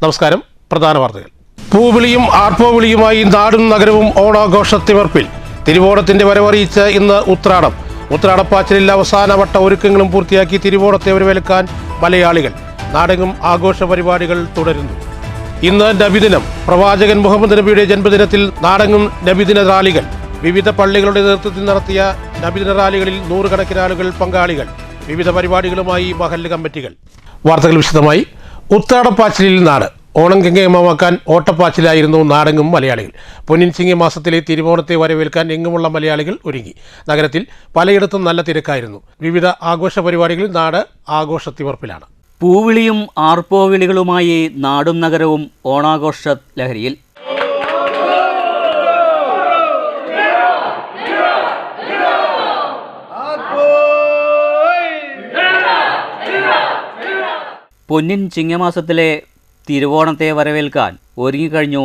നമസ്കാരം. പ്രധാന വാർത്തകൾ. പൂവിളിയും ആർപ്പോവിളിയുമായി നാടും നഗരവും ഓണാഘോഷത്തിമർപ്പിൽ. തിരുവോണത്തിന്റെ വരവറിയിച്ച് ഇന്ന് ഉത്രാടം. ഉത്രാടപ്പാച്ചിലിൽ അവസാനവട്ട ഒരുക്കങ്ങളും പൂർത്തിയാക്കി തിരുവോണത്തെ വരവേൽക്കാൻ മലയാളികൾ. നാടെങ്ങും ആഘോഷ പരിപാടികൾ തുടരുന്നു. ഇന്ന് നബിദിനം. പ്രവാചകൻ മുഹമ്മദ് നബിയുടെ ജന്മദിനത്തിൽ നാടെങ്ങും നബിദിന റാലികൾ. വിവിധ പള്ളികളുടെ നേതൃത്വത്തിൽ നടത്തിയ നബിദിന റാലികളിൽ നൂറുകണക്കിന് ആളുകൾ പങ്കാളികൾ. വിവിധ പരിപാടികളുമായി മഹല്ല് കമ്മിറ്റികൾ. വാർത്തകൾ വിശദമായി. ഉത്രാടപ്പാച്ചിലിൽ നാട്. ഓണം ഗംഗേമമാക്കാൻ ഓട്ടപ്പാച്ചിലായിരുന്നു നാടെങ്ങും മലയാളികൾ. പൊന്നിൻ ചിങ്ങ മാസത്തിലെ തിരുവോണത്തെ വരവേൽക്കാൻ എങ്ങുമുള്ള മലയാളികൾ ഒരുങ്ങി. നഗരത്തിൽ പലയിടത്തും നല്ല തിരക്കായിരുന്നു. വിവിധ ആഘോഷ പരിപാടികളിൽ നാട് ആഘോഷത്തിമർപ്പിലാണ്. പൂവിളിയും ആർപ്പോവിളികളുമായി നാടും നഗരവും ഓണാഘോഷ ലഹരിയിൽ. പൊന്നിൻ ചിങ്ങമാസത്തിലെ തിരുവോണത്തെ വരവേൽക്കാൻ ഒരുങ്ങിക്കഴിഞ്ഞു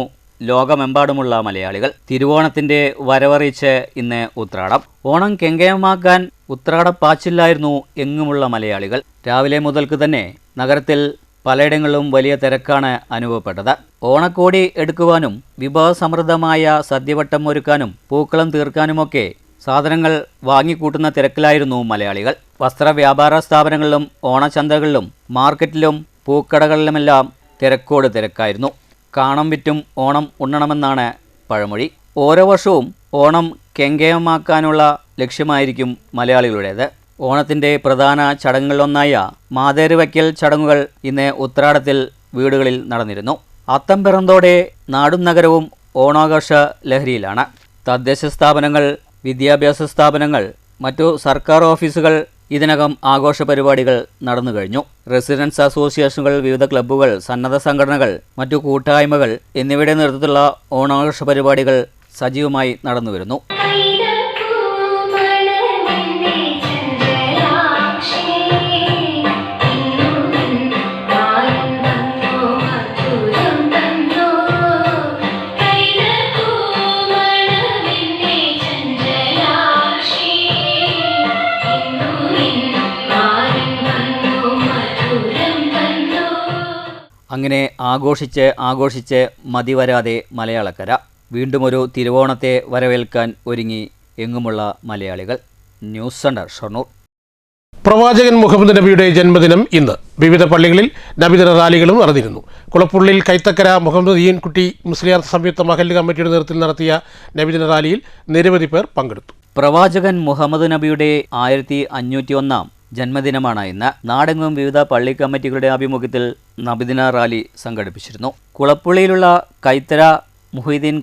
ലോകമെമ്പാടുമുള്ള മലയാളികൾ. തിരുവോണത്തിന്റെ വരവറിയിച്ച് ഇന്ന് ഉത്രാടം. ഓണം കെങ്കേമമാക്കാൻ ഉത്രാടപ്പാച്ചിലായിരുന്നു എങ്ങുമുള്ള മലയാളികൾ. രാവിലെ മുതൽക്ക് തന്നെ നഗരത്തിൽ പലയിടങ്ങളിലും വലിയ തിരക്കാണ് അനുഭവപ്പെട്ടത്. ഓണക്കോടി എടുക്കുവാനും വിഭവസമൃദ്ധമായ സദ്യവട്ടം ഒരുക്കാനും പൂക്കളം തീർക്കാനുമൊക്കെ സാധനങ്ങൾ വാങ്ങിക്കൂട്ടുന്ന തിരക്കിലായിരുന്നു മലയാളികൾ. വസ്ത്രവ്യാപാര സ്ഥാപനങ്ങളിലും ഓണച്ചന്തകളിലും മാർക്കറ്റിലും പൂക്കടകളിലുമെല്ലാം തിരക്കോട് തിരക്കായിരുന്നു. കാണം വിറ്റും ഓണം ഉണ്ണണമെന്നാണ് പഴമൊഴി. ഓരോ വർഷവും ഓണം കെങ്കേമമാക്കാനുള്ള ലക്ഷ്യമായിരിക്കും മലയാളികളുടേത്. ഓണത്തിൻ്റെ പ്രധാന ചടങ്ങുകളിലൊന്നായ മാതേര് വയ്ക്കൽ ചടങ്ങുകൾ ഇന്ന് ഉത്രാടത്തിൽ വീടുകളിൽ നടന്നിരുന്നു. അത്തം പിറന്നതോടെ നാടും നഗരവും ഓണാഘോഷ ലഹരിയിലാണ്. തദ്ദേശ സ്ഥാപനങ്ങൾ, വിദ്യാഭ്യാസ സ്ഥാപനങ്ങൾ, മറ്റു സർക്കാർ ഓഫീസുകൾ ഇതിനകം ആഘോഷ പരിപാടികൾ നടന്നു കഴിഞ്ഞു. റെസിഡൻസ് അസോസിയേഷനുകൾ, വിവിധ ക്ലബ്ബുകൾ, സന്നദ്ധ സംഘടനകൾ, മറ്റു കൂട്ടായ്മകൾ എന്നിവയുടെ നേതൃത്വത്തിലുള്ള ഓണാഘോഷ പരിപാടികൾ സജീവമായി നടന്നുവരുന്നു. അങ്ങനെ ആഘോഷിച്ച് മതിവരാതെ മലയാളക്കര. വീണ്ടും ഒരു തിരുവോണത്തെ വരവേൽക്കാൻ ഒരുങ്ങി എങ്ങുമുള്ള മലയാളികൾ. News centre, Shoranur. പ്രവാചകൻ മുഹമ്മദ് നബിയുടെ ജന്മദിനം ഇന്ന്. വിവിധ പള്ളികളിൽ നബിദിന റാലികളും നടന്നിരുന്നു. കുളപ്പുള്ളിൽ കൈത്തക്കര മുഹമ്മദ് കുട്ടി മുസ്ലിയാർ സംയുക്ത മഹല്ല് കമ്മിറ്റിയുടെ നേതൃത്വത്തിൽ നടത്തിയ നബിദിന റാലിയിൽ നിരവധി പേർ പങ്കെടുത്തു. പ്രവാചകൻ മുഹമ്മദ് നബിയുടെ 1501 ജന്മദിനമാണ് ഇന്ന്. നാടെങ്ങും വിവിധ പള്ളി കമ്മിറ്റികളുടെ ആഭിമുഖ്യത്തിൽ നബിദിന റാലി സംഘടിപ്പിച്ചിരുന്നു. കുളപ്പുള്ളിയിലുള്ള കൈത്തര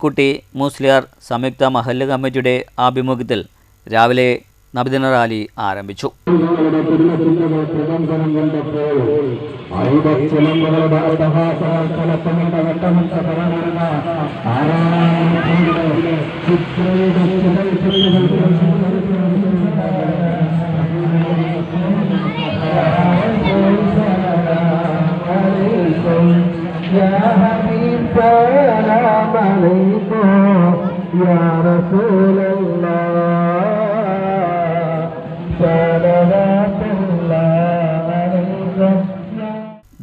കുട്ടി മുസ്ലിയാർ സംയുക്ത മഹല്ല് കമ്മിറ്റിയുടെ ആഭിമുഖ്യത്തിൽ രാവിലെ നബിദിന റാലി ആരംഭിച്ചു.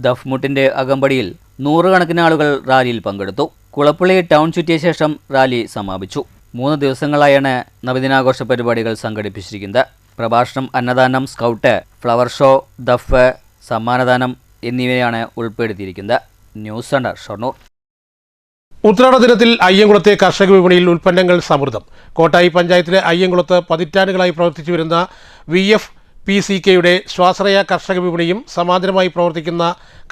ദഫ്മുട്ടിന്റെ അകമ്പടിയിൽ നൂറുകണക്കിന് ആളുകൾ റാലിയിൽ പങ്കെടുത്തു. കുളപ്പുള്ളി ടൗൺ ചുറ്റിയ ശേഷം റാലി സമാപിച്ചു. 3 ദിവസങ്ങളായാണ് നബിദിനാഘോഷ പരിപാടികൾ സംഘടിപ്പിച്ചിരിക്കുന്നത്. പ്രഭാഷണം, അന്നദാനം, സ്കൗട്ട്, ഫ്ലവർ ഷോ, ദഫ്, സമ്മാനദാനം എന്നിവയാണ് ഉൾപ്പെടുത്തിയിരിക്കുന്നത്. News centre, Shoranur. ഉത്രാട ദിനത്തിൽ അയ്യങ്കുളത്തെ കർഷക വിപണിയിൽ ഉൽപ്പന്നങ്ങൾ സമൃദ്ധം. കോട്ടായി പഞ്ചായത്തിലെ അയ്യങ്കുളത്ത് പതിറ്റാണ്ടുകളായി പ്രവർത്തിച്ചു വരുന്ന VFPCKയുടെ സ്വാശ്രയ കർഷക വിപണിയും സമാന്തരമായി പ്രവർത്തിക്കുന്ന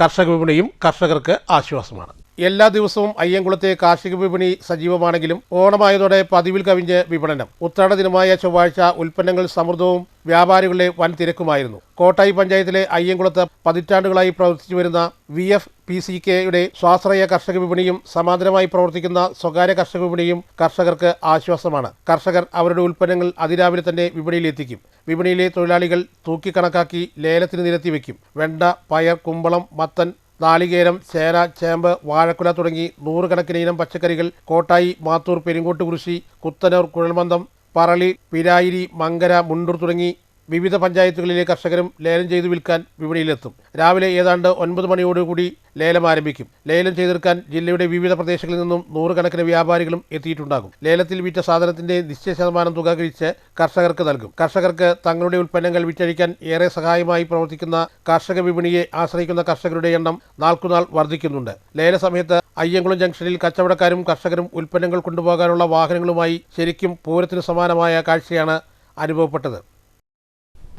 കർഷക വിപണിയും കർഷകർക്ക് ആശ്വാസമാണ്. എല്ലാ ദിവസവും അയ്യങ്കുളത്തെ കാർഷിക വിപണി സജീവമാണെങ്കിലും ഓണമായതോടെ പതിവിൽ കവിഞ്ഞ് വിപണനം. ഉത്രാട ദിനമായ ചൊവ്വാഴ്ച ഉൽപ്പന്നങ്ങൾ സമൃദ്ധവും വ്യാപാരികളുടെ വൻ തിരക്കുമായിരുന്നു. കോട്ടായി പഞ്ചായത്തിലെ അയ്യങ്കുളത്ത് പതിറ്റാണ്ടുകളായി പ്രവർത്തിച്ചു വരുന്ന VFPCKയുടെ സ്വാശ്രയ കർഷക വിപണിയും സമാന്തരമായി പ്രവർത്തിക്കുന്ന സ്വകാര്യ കർഷക വിപണിയും കർഷകർക്ക് ആശ്വാസമാണ്. കർഷകർ അവരുടെ ഉൽപ്പന്നങ്ങൾ അതിരാവിലെ തന്നെ വിപണിയിലെത്തിക്കും. വിപണിയിലെ തൊഴിലാളികൾ തൂക്കിക്കണക്കാക്കി ലേലത്തിന് നിരത്തിവെക്കും. വെണ്ട, പയർ, കുമ്പളം, മത്തൻ, നാളികേരം, ചേന, ചേമ്പ്, വാഴക്കുല തുടങ്ങി നൂറുകണക്കിന് ഇനം പച്ചക്കറികൾ കോട്ടായി, മാത്തൂർ, പെരിങ്ങോട്ടുകുറിശി, കുത്തനൂർ, കുഴൽമന്ദം, പറളി, പിരായിരി, മങ്കര, മുണ്ടൂർ തുടങ്ങി വിവിധ പഞ്ചായത്തുകളിലെ കർഷകരും ലേലം ചെയ്തു വിൽക്കാൻ വിപണിയിലെത്തും. രാവിലെ ഏതാണ്ട് 9 മണിയോടുകൂടി ലേലം ആരംഭിക്കും. ലേലം ചെയ്തെടുക്കാൻ ജില്ലയുടെ വിവിധ പ്രദേശങ്ങളിൽ നിന്നും നൂറുകണക്കിന് വ്യാപാരികളും എത്തിയിട്ടുണ്ടാകും. ലേലത്തിൽ വിറ്റ സാധനത്തിന്റെ നിശ്ചയ ശതമാനം തുക കിഴിച്ച് കർഷകർക്ക് നൽകും. കർഷകർക്ക് തങ്ങളുടെ ഉൽപ്പന്നങ്ങൾ വിറ്റഴിക്കാൻ ഏറെ സഹായമായി പ്രവർത്തിക്കുന്ന കാർഷിക വിപണിയെ ആശ്രയിക്കുന്ന കർഷകരുടെ എണ്ണം നാൾക്കുനാൾ വർദ്ധിക്കുന്നുണ്ട്. ലേല സമയത്ത് അയ്യങ്കുളം ജംഗ്ഷനിൽ കച്ചവടക്കാരും കർഷകരും ഉൽപ്പന്നങ്ങൾ കൊണ്ടുപോകാനുള്ള വാഹനങ്ങളുമായി ശരിക്കും പൂരത്തിന് സമാനമായ കാഴ്ചയാണ് അനുഭവപ്പെട്ടത്.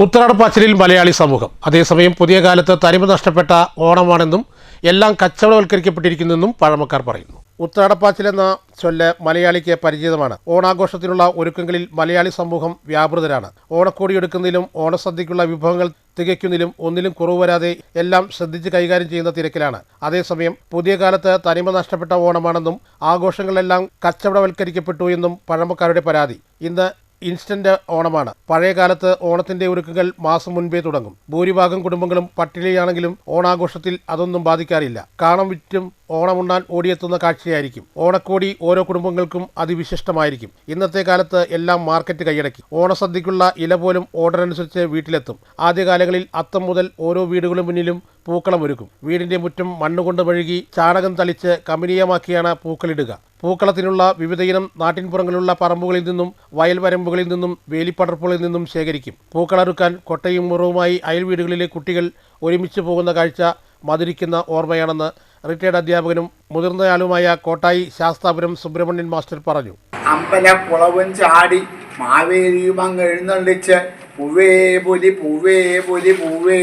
ഉത്രാടപ്പാച്ചിലിൽ മലയാളി സമൂഹം. അതേസമയം പുതിയ കാലത്ത് തനിമ നഷ്ടപ്പെട്ട ഓണമാണെന്നും എല്ലാം കച്ചവടവൽക്കരിക്കപ്പെട്ടിരിക്കുന്നെന്നും പഴമക്കാർ പറയുന്നു. ഉത്രാടപ്പാച്ചിൽ എന്ന ചൊല്ല് മലയാളിക്ക് പരിചിതമാണ്. ഓണാഘോഷത്തിനുള്ള ഒരുക്കങ്ങളിൽ മലയാളി സമൂഹം വ്യാപൃതരാണ്. ഓണക്കോടിയെടുക്കുന്നതിലും ഓണസദ്യയ്ക്കുള്ള വിഭവങ്ങൾ തികയ്ക്കുന്നതിലും ഒന്നിലും കുറവ് വരാതെ എല്ലാം ശ്രദ്ധിച്ച് കൈകാര്യം ചെയ്യുന്ന തിരക്കിലാണ്. അതേസമയം പുതിയ കാലത്ത് തനിമ നഷ്ടപ്പെട്ട ഓണമാണെന്നും ആഘോഷങ്ങളെല്ലാം കച്ചവടവൽക്കരിക്കപ്പെട്ടു എന്നും പഴമക്കാരുടെ പരാതി. ഇന്ന് ഇൻസ്റ്റന്റ് ഓണമാണ്. പഴയ കാലത്ത് ഓണത്തിന്റെ ഒരുക്കങ്ങൾ മാസം മുൻപേ തുടങ്ങും. ഭൂരിഭാഗം കുടുംബങ്ങളും പട്ടിണിയാണെങ്കിലും ഓണാഘോഷത്തിൽ അതൊന്നും ബാധിക്കാറില്ല. കാണം വിറ്റും ഓണമുണ്ണാൻ ഓടിയെത്തുന്ന കാഴ്ചയായിരിക്കും. ഓണക്കോടി ഓരോ കുടുംബങ്ങൾക്കും അതിവിശിഷ്ടമായിരിക്കും. ഇന്നത്തെ കാലത്ത് എല്ലാം മാർക്കറ്റ് കൈയടക്കി. ഓണസദ്യക്കുള്ള ഇല പോലും ഓർഡർ അനുസരിച്ച് വീട്ടിലെത്തും. ആദ്യകാലങ്ങളിൽ അത്തം മുതൽ ഓരോ വീടുകളും മുന്നിലും പൂക്കളം ഒരുക്കും. വീടിന്റെ മുറ്റം മണ്ണുകൊണ്ട് മെഴുകി ചാണകം തളിച്ച് കമനീയമാക്കിയാണ് പൂക്കളിടുക. പൂക്കളത്തിനുള്ള വിവിധയിനം നാട്ടിൻപുറങ്ങളിലുള്ള പറമ്പുകളിൽ നിന്നും വയൽവരമ്പുകളിൽ നിന്നും വേലിപ്പടർപ്പുകളിൽ നിന്നും ശേഖരിക്കും. പൂക്കളറുക്കാൻ കൊട്ടയും മുറവുമായി അയൽ വീടുകളിലെ കുട്ടികൾ ഒരുമിച്ച് പോകുന്ന കാഴ്ച മധുരിക്കുന്ന ഓർമ്മയാണെന്ന് റിട്ടയർഡ് അധ്യാപകനും മുതിർന്നയാളുമായ കോട്ടായി ശാസ്താപുരം സുബ്രഹ്മണ്യൻ മാസ്റ്റർ പറഞ്ഞു. അമ്പലക്കുളവും ചാടി മാവേലിയും അങ്ങ് എഴുന്നള്ളിച്ച് പൂവേ പൊലി പൂവേ പൊലി പൂവേ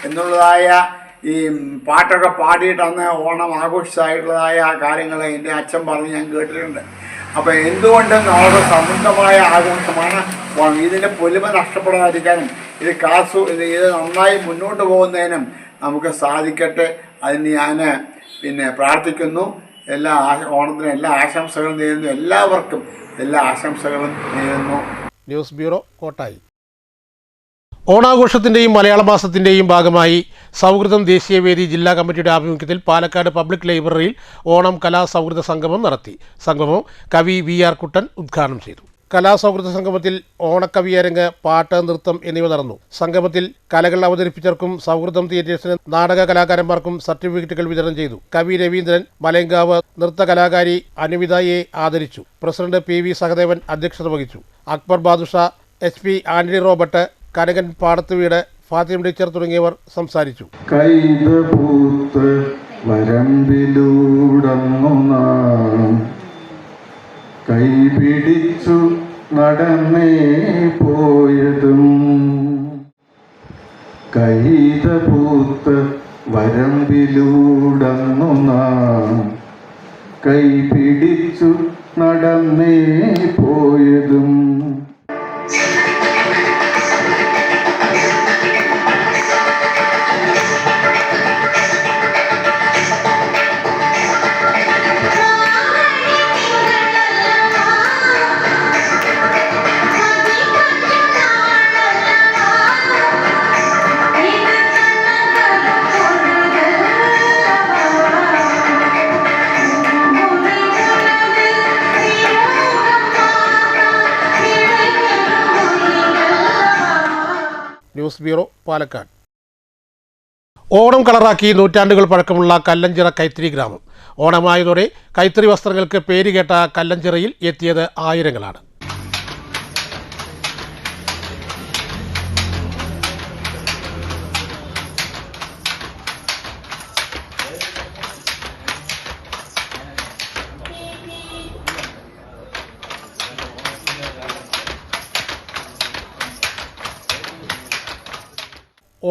എന്നുള്ളതായ ഈ പാട്ടൊക്കെ പാടിയിട്ട് അന്ന് ഓണം ആഘോഷിച്ചായിട്ടുള്ളതായ കാര്യങ്ങൾ എൻ്റെ അച്ഛൻ പറഞ്ഞ് ഞാൻ കേട്ടിട്ടുണ്ട്. അപ്പോൾ എന്തുകൊണ്ടും വളരെ സമൃദ്ധമായ ആഘോഷമാണ് ഓണം. ഇതിൻ്റെ പൊലിമ നഷ്ടപ്പെടാതിരിക്കാനും ഇത് നന്നായി മുന്നോട്ട് പോകുന്നതിനും നമുക്ക് സാധിക്കട്ടെ. അതിന് ഞാൻ പ്രാർത്ഥിക്കുന്നു. ഓണത്തിന് എല്ലാ ആശംസകളും നേരുന്നു. എല്ലാവർക്കും എല്ലാ ആശംസകളും നേരുന്നു. News bureau, Kottayi. ഓണാഘോഷത്തിൻ്റെയും മലയാള മാസത്തിൻ്റെയും ഭാഗമായി സൗഹൃദം ദേശീയവേദി ജില്ലാ കമ്മിറ്റിയുടെ ആഭിമുഖ്യത്തിൽ പാലക്കാട് പബ്ലിക് ലൈബ്രറിയിൽ ഓണം കലാസൗഹൃദ സംഗമം നടത്തി. സംഗമം കവി VR കുട്ടൻ ഉദ്ഘാടനം ചെയ്തു. കലാസൗഹൃദ സംഗമത്തിൽ ഓണക്കവിയരങ്ങ്, പാട്ട്, നൃത്തം എന്നിവ നടന്നു. സംഗമത്തിൽ കലകൾ അവതരിപ്പിച്ചവർക്കും സൗഹൃദം തിയേറ്റേഴ്സിന് നാടക കലാകാരന്മാർക്കും സർട്ടിഫിക്കറ്റുകൾ വിതരണം ചെയ്തു. കവി രവീന്ദ്രൻ മലയങ്കാവ്, നൃത്ത കലാകാരി അനുവിതയെ ആദരിച്ചു. പ്രസിഡന്റ് PV സഹദേവൻ അധ്യക്ഷത വഹിച്ചു. അക്ബർ ബാദുഷ, HP ആന്റണി റോബർട്ട്, കനകൻ പാടത്ത് വീട്, ഫാത്തിമ ടീച്ചർ തുടങ്ങിയവർ സംസാരിച്ചു. കൈപിടിച്ചു നടന്നേ പോയതും കൈതപൂത്ത് വരമ്പിലൂടന്നു നാം കൈപിടിച്ചു നടന്നേ പോയതും ന്യൂസ് ബ്യൂറോ, പാലക്കാട്. ഓണം കളറാക്കി നൂറ്റാണ്ടുകൾ പഴക്കമുള്ള കല്ലഞ്ചിറ കൈത്തിരി ഗ്രാമം. ഓണമായതോടെ കൈത്തറി വസ്ത്രങ്ങൾക്ക് പേരുകേട്ട കല്ലഞ്ചിറയിൽ എത്തിയത് ആയിരങ്ങളാണ്.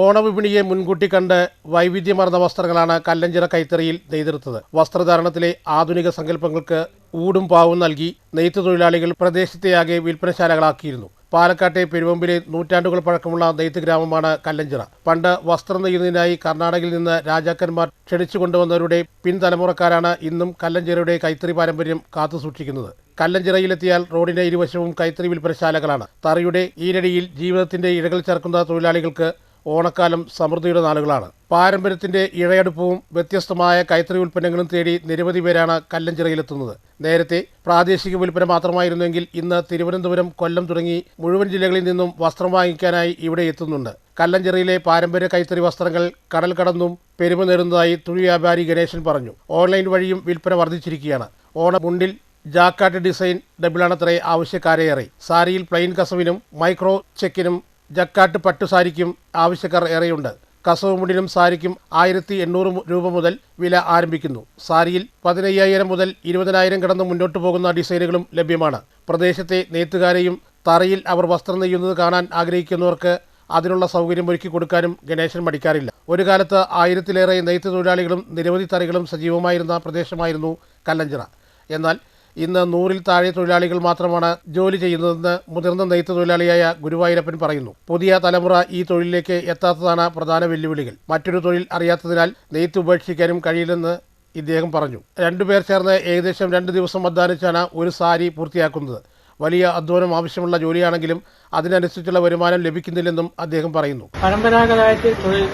ഓണവിപണിയെ മുൻകൂട്ടി കണ്ട് വൈവിധ്യമാർന്ന വസ്ത്രങ്ങളാണ് കല്ലഞ്ചിറ കൈത്തറിയിൽ നെയ്തെടുത്തത്. വസ്ത്രധാരണത്തിലെ ആധുനിക സങ്കല്പങ്ങൾക്ക് ഊടും പാവും നൽകി നെയ്ത്ത് തൊഴിലാളികൾ പ്രദേശത്തെയാകെ വിൽപ്പനശാലകളാക്കിയിരുന്നു. പാലക്കാട്ടെ പെരുവമ്പിലെ നൂറ്റാണ്ടുകൾ പഴക്കമുള്ള നെയ്ത്ത് ഗ്രാമമാണ് കല്ലഞ്ചിറ. പണ്ട് വസ്ത്രം നെയ്യുന്നതിനായി കർണാടകയിൽ നിന്ന് രാജാക്കന്മാർ ക്ഷണിച്ചു കൊണ്ടുവന്നവരുടെ പിൻതലമുറക്കാരാണ് ഇന്നും കല്ലഞ്ചിറയുടെ കൈത്തറി പാരമ്പര്യം കാത്തുസൂക്ഷിക്കുന്നത്. കല്ലഞ്ചിറയിലെത്തിയാൽ റോഡിന്റെ ഇരുവശവും കൈത്തറി വിൽപ്പനശാലകളാണ്. തറിയുടെ ഈരടിയിൽ ജീവിതത്തിന്റെ ഇഴകൾ ചേർക്കുന്ന തൊഴിലാളികൾക്ക് ഓണക്കാലം സമൃദ്ധിയുടെ നാളുകളാണ്. പാരമ്പര്യത്തിന്റെ ഇഴയടുപ്പവും വ്യത്യസ്തമായ കൈത്തറി ഉൽപ്പന്നങ്ങളും തേടി നിരവധി പേരാണ് കല്ലഞ്ചിറയിലെത്തുന്നത്. നേരത്തെ പ്രാദേശിക വിൽപ്പന മാത്രമായിരുന്നെങ്കിൽ ഇന്ന് തിരുവനന്തപുരം, കൊല്ലം തുടങ്ങി മുഴുവൻ ജില്ലകളിൽ നിന്നും വസ്ത്രം വാങ്ങിക്കാനായി ഇവിടെ എത്തുന്നുണ്ട്. കല്ലഞ്ചിറയിലെ പാരമ്പര്യ കൈത്തറി വസ്ത്രങ്ങൾ കടൽ കടന്നും പെരുമ നേടുന്നതായി തുണി വ്യാപാരി ഗണേശൻ പറഞ്ഞു. ഓൺലൈൻ വഴിയും വിൽപ്പന വർദ്ധിച്ചിരിക്കുകയാണ്. ഓണമുണ്ടിൽ ജാക്കാട്ട് ഡിസൈൻ ഡബിളാണത്രേ ആവശ്യക്കാരേറെ. സാരിയിൽ പ്ലെയിൻ കസവിനും മൈക്രോ ചെക്കിനും ജക്കാട്ട് പട്ടുസാരിക്കും ആവശ്യക്കാർ ഏറെയുണ്ട്. കസവ് മുണ്ടിനും സാരിക്കും 1800 രൂപ മുതൽ വില ആരംഭിക്കുന്നു. സാരിയിൽ 15,000 മുതൽ 20,000 കടന്ന് മുന്നോട്ട് പോകുന്ന ഡിസൈനുകളും ലഭ്യമാണ്. പ്രദേശത്തെ നെയ്ത്തുകാരെയും തറയിൽ അവർ വസ്ത്രം നെയ്യുന്നത് കാണാൻ ആഗ്രഹിക്കുന്നവർക്ക് അതിനുള്ള സൗകര്യം ഒരുക്കി കൊടുക്കാനും ഗണേശൻ മടിക്കാറില്ല. ഒരു കാലത്ത് 1000-ലേറെ നെയ്ത്ത് തൊഴിലാളികളും നിരവധി തറികളും സജീവമായിരുന്ന പ്രദേശമായിരുന്നു കല്ലഞ്ചിറ. എന്നാൽ ഇന്ന് 100-ൽ താഴെ തൊഴിലാളികൾ മാത്രമാണ് ജോലി ചെയ്യുന്നതെന്ന് മുതിർന്ന നെയ്ത്ത് തൊഴിലാളിയായ ഗുരുവായൂരപ്പൻ പറയുന്നു. പുതിയ തലമുറ ഈ തൊഴിലിലേക്ക് എത്താത്തതാണ് പ്രധാന വെല്ലുവിളികൾ. മറ്റൊരു തൊഴിൽ അറിയാത്തതിനാൽ നെയ്ത്ത് ഉപേക്ഷിക്കാനും കഴിയില്ലെന്ന് ഇദ്ദേഹം പറഞ്ഞു. 2 പേർ ചേർന്ന് ഏകദേശം 2 ദിവസം അധ്വാനിച്ചാണ് ഒരു സാരി പൂർത്തിയാക്കുന്നത്. വലിയ അധ്വാനം ആവശ്യമുള്ള ജോലിയാണെങ്കിലും അതിനനുസരിച്ചുള്ള വരുമാനം ലഭിക്കുന്നില്ലെന്നും അദ്ദേഹം പറയുന്നു. പരമ്പരാഗതമായിട്ട് തൊഴിൽ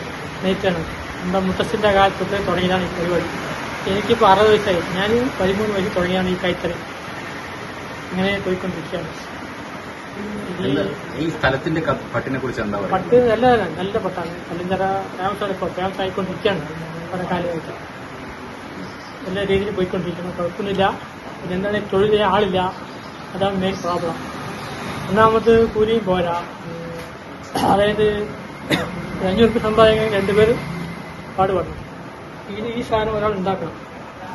നെയ്ത്താണ്. നമ്മുടെ മുത്തശ്ശിൻ്റെ കാലത്തൊക്കെ തുടങ്ങിയതാണ് ഈ പരിപാടി. എനിക്കിപ്പോൾ 60 വയസ്സായി. ഞാൻ 13 വയസ്സിൽ തുടങ്ങിയാണ് ഈ കൈത്തറി. ഇങ്ങനെ പോയിക്കൊണ്ടിരിക്കുകയാണ്. ഈ സ്ഥലത്തിന്റെ പട്ടിനെ കുറിച്ച് എന്താ പറയുക? പട്ട് നല്ല പട്ടാണ്. കല്ലഞ്ചിറ ഫേമസ് ആയിക്കൊണ്ടിരിക്കുകയാണ്. പല കാലമായിട്ട് എല്ലാ രീതിയിൽ പോയിക്കൊണ്ടിരിക്കുന്നു. കുഴപ്പമൊന്നുമില്ല. പിന്നെന്താണ്, തൊഴിൽ ചെയ്യാൻ ആളില്ല. അതാണ് മെയിൻ പ്രോബ്ലം. ഒന്നാമത് കൂലിയും പോരാ. അതായത് 500 രൂപ സമ്പാദിക്കാൻ 2 പേര് പാടുപെടണം. ഈ സാധനം ഒരാൾ ഉണ്ടാക്കണം,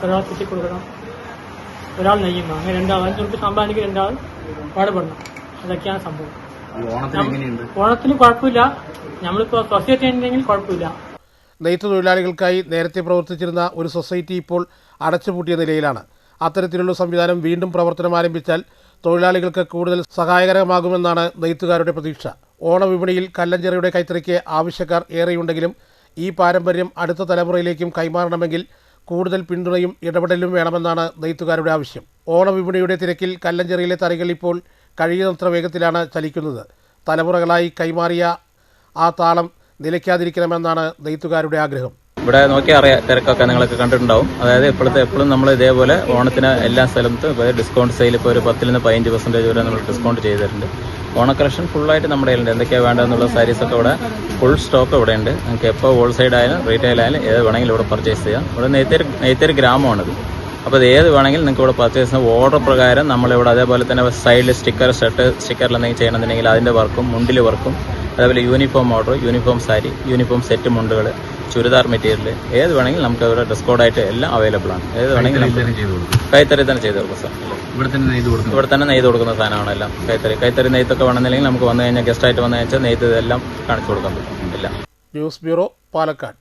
ഒരാൾ ചുറ്റിക്കൊടുക്കണം, ഒരാൾ നെയ്യുമ്പോൾ അങ്ങനെ 500 രൂപ സമ്പാദിക്കാൻ 2 ആൾ പാടുപെടണം. അതൊക്കെയാണ് സംഭവം. ഓണത്തിന് കുഴപ്പമില്ല. നമ്മളിപ്പോൾ സൊസൈറ്റി ഉണ്ടെങ്കിൽ കുഴപ്പമില്ല. നെയ്ത്ത് തൊഴിലാളികൾക്കായി നേരത്തെ പ്രവർത്തിച്ചിരുന്ന ഒരു സൊസൈറ്റി ഇപ്പോൾ അടച്ചുപൂട്ടിയ നിലയിലാണ്. അത്തരത്തിലുള്ള സംവിധാനം വീണ്ടും പ്രവർത്തനം ആരംഭിച്ചാൽ തൊഴിലാളികൾക്ക് കൂടുതൽ സഹായകരമാകുമെന്നാണ് നെയ്ത്തുകാരുടെ പ്രതീക്ഷ. ഓണവിപണിയിൽ കല്ലഞ്ചിറയുടെ കൈത്തറിക്ക് ആവശ്യക്കാർ ഏറെയുണ്ടെങ്കിലും ഈ പാരമ്പര്യം അടുത്ത തലമുറയിലേക്കും കൈമാറണമെങ്കിൽ കൂടുതൽ പിന്തുണയും ഇടപെടലും വേണമെന്നാണ് നെയ്ത്തുകാരുടെ ആവശ്യം. ഓണവിപണിയുടെ തിരക്കിൽ കല്ലഞ്ചിറയിലെ തറികൾ ഇപ്പോൾ കഴിയുന്നത്ര വേഗത്തിലാണ് ചലിക്കുന്നത്. തലമുറകളായി കൈമാറിയ ആ താളം നിലയ്ക്കാതിരിക്കണമെന്നാണ് നെയ്ത്തുകാരുടെ ആഗ്രഹം. ഇവിടെ നോക്കിയാൽ അറിയാം, തിരക്കൊക്കെ നിങ്ങളൊക്കെ കണ്ടിട്ടുണ്ടാവും. അതായത് എപ്പോഴും നമ്മൾ ഇതേപോലെ ഓണത്തിന് എല്ലാ സ്ഥലത്തും ഡിസ്കൗണ്ട് സെയിൽ ഇപ്പോൾ ഒരു 10 നിന്ന് 15% വരെ നമ്മൾ ഡിസ്കൗണ്ട് ചെയ്തിട്ടുണ്ട്. ഓണ കളക്ഷൻ ഫുള്ളായിട്ട് നമ്മുടെ കയ്യിലുണ്ട്. എന്തൊക്കെയാണ് വേണ്ടതെന്നുള്ള സാരീസൊക്കെ ഇവിടെ ഫുൾ സ്റ്റോക്ക് ഇവിടെ ഉണ്ട്. നിങ്ങൾക്ക് എപ്പോൾ ഹോൾസെയിൽ ആയാലും റീറ്റെയിൽ ആയാലും ഏത് വേണമെങ്കിലും ഇവിടെ പർച്ചേസ് ചെയ്യാം. ഇവിടെ നെയ്ത്തേരി ഗ്രാമമാണിത്. അപ്പോൾ അത് ഏത് വേണമെങ്കിലും നിങ്ങൾക്ക് ഇവിടെ പർച്ചേസ് ചെയ്യാം. ഓർഡർ പ്രകാരം നമ്മളിവിടെ അതേപോലെ തന്നെ സൈഡിൽ സ്റ്റിക്കറിൽ എന്തെങ്കിലും ചെയ്യണമെന്നുണ്ടെങ്കിൽ അതിൻ്റെ വർക്കും, മുണ്ടിൽ വർക്കും, അതേപോലെ uniform order, uniform sari, uniform set മുണ്ടുകൾ, ചുരിദാർ മെറ്റീരിയൽ ഏത് വേണമെങ്കിലും നമുക്ക് ഇവിടെ ഡ്രസ് കോഡായിട്ട് എല്ലാം അവൈലബിൾ ആണ്. ഏത് വേണമെങ്കിലും കൈത്തറി തന്നെ ചെയ്ത് കൊടുക്കും സാർ. ഇവിടെ തന്നെ നെയ്ത് കൊടുക്കുന്ന സാധനമാണ് എല്ലാം. കൈത്തറി നെയ്ത്തൊക്കെ വേണമെന്നില്ലെങ്കിൽ നമുക്ക് വന്നു കഴിഞ്ഞാൽ ഗസ്റ്റായിട്ട് വന്നു കഴിഞ്ഞാൽ നെയ്ത്ത് ഇതെല്ലാം കാണിച്ചു കൊടുക്കാൻ പറ്റും. എല്ലാം. News bureau, Palakkad.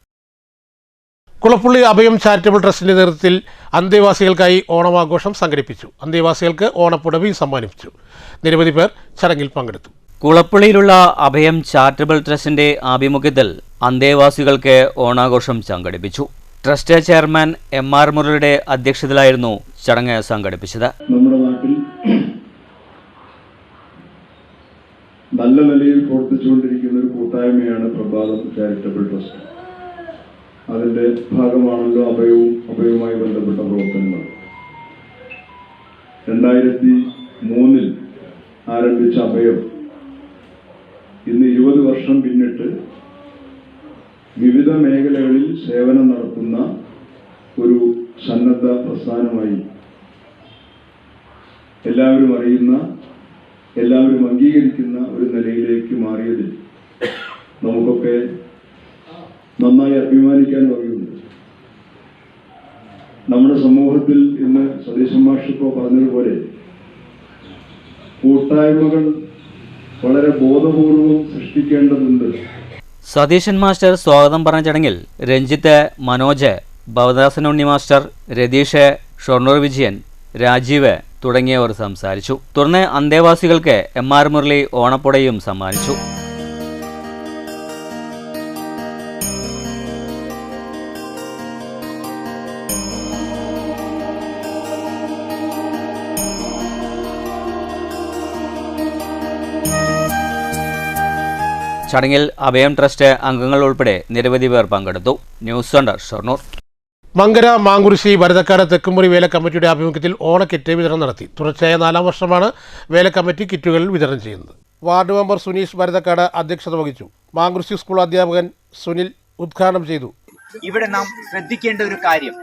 കുളപ്പുള്ളി അഭയം ചാരിറ്റബിൾ ട്രസ്റ്റിന്റെ നേതൃത്വത്തിൽ അന്തേവാസികൾക്കായി ഓണമാഘോഷം സംഘടിപ്പിച്ചു. അന്തേവാസികൾക്ക് ഓണപ്പുടവയും സമ്മാനിച്ചു. നിരവധി പേർ ചടങ്ങിൽ പങ്കെടുത്തു. കുളപ്പുള്ളിയിലുള്ള അഭയം ചാരിറ്റബിൾ ട്രസ്റ്റിന്റെ ആഭിമുഖ്യത്തിൽ അന്തേവാസികൾക്ക് ഓണാഘോഷം സംഘടിപ്പിച്ചു. ട്രസ്റ്റ് ചെയർമാൻ MR മുരളിയുടെ അധ്യക്ഷതയിലായിരുന്നു ചടങ്ങ് സംഘടിപ്പിച്ചത്. നമ്മുടെ നാട്ടിൽ നല്ല നിലയിൽ പ്രവർത്തിച്ചുകൊണ്ടിരിക്കുന്ന ഒരു കൂട്ടായ്മയാണ് പ്രഭാതം ചാരിറ്റബിൾ ട്രസ്റ്റ്. അതിന്റെ ഭാഗമാണല്ലോ അഭയവുമായി ബന്ധപ്പെട്ട പ്രവർത്തനങ്ങൾ. 2003 ആരംഭിച്ച അഭയം ഇന്ന് 20 വർഷം പിന്നിട്ട് വിവിധ മേഖലകളിൽ സേവനം നടത്തുന്ന ഒരു സന്നദ്ധ പ്രസ്ഥാനമായി എല്ലാവരും അറിയുന്ന, എല്ലാവരും അംഗീകരിക്കുന്ന ഒരു നിലയിലേക്ക് മാറിയതിൽ നമുക്കൊക്കെ നന്നായി അഭിമാനിക്കാൻ വകയുണ്ട്. നമ്മുടെ സമൂഹത്തിൽ ഇന്ന് സതീശൻ മാഷ് ഇപ്പോൾ പറഞ്ഞതുപോലെ കൂട്ടായ്മകൾ വളരെ ബോധപൂർവം സൃഷ്ടിക്കേണ്ടതുണ്ട്. സതീശൻ മാസ്റ്റർ സ്വാഗതം പറഞ്ഞ ചടങ്ങിൽ രഞ്ജിത്ത്, മനോജ്, ഭവദാസൻ ഉണ്ണി മാസ്റ്റർ, രതീഷ്, ഷൊർണൂർ വിജയൻ, രാജീവ് തുടങ്ങിയവർ സംസാരിച്ചു. തുടർന്ന് അന്തേവാസികൾക്ക് MR മുരളി ഓണപ്പുടയും സമ്മാനിച്ചു. ചടങ്ങിൽ അഭയം ട്രസ്റ്റ് അംഗങ്ങൾ ഉൾപ്പെടെ നിരവധി പേർ പങ്കെടുത്തു. News centre, Shoranur. മങ്കര മാങ്കുരിശി ഭരതക്കാട് തെക്കുമുറി വേല കമ്മിറ്റിയുടെ ആഭിമുഖ്യത്തിൽ ഓണക്കിറ്റ് വിതരണം നടത്തി. തുടർച്ചയായ 4ാം വർഷമാണ് വേല കമ്മിറ്റി കിറ്റുകൾ വിതരണം ചെയ്യുന്നത്. വാർഡ് മെമ്പർ സുനീഷ് ഭരതക്കാട് അധ്യക്ഷത വഹിച്ചു. മാങ്കുരിശി സ്കൂൾ അധ്യാപകൻ സുനിൽ ഉദ്ഘാടനം ചെയ്തു. ഇവിടെ നാം ശ്രദ്ധിക്കേണ്ട ഒരു കാര്യം,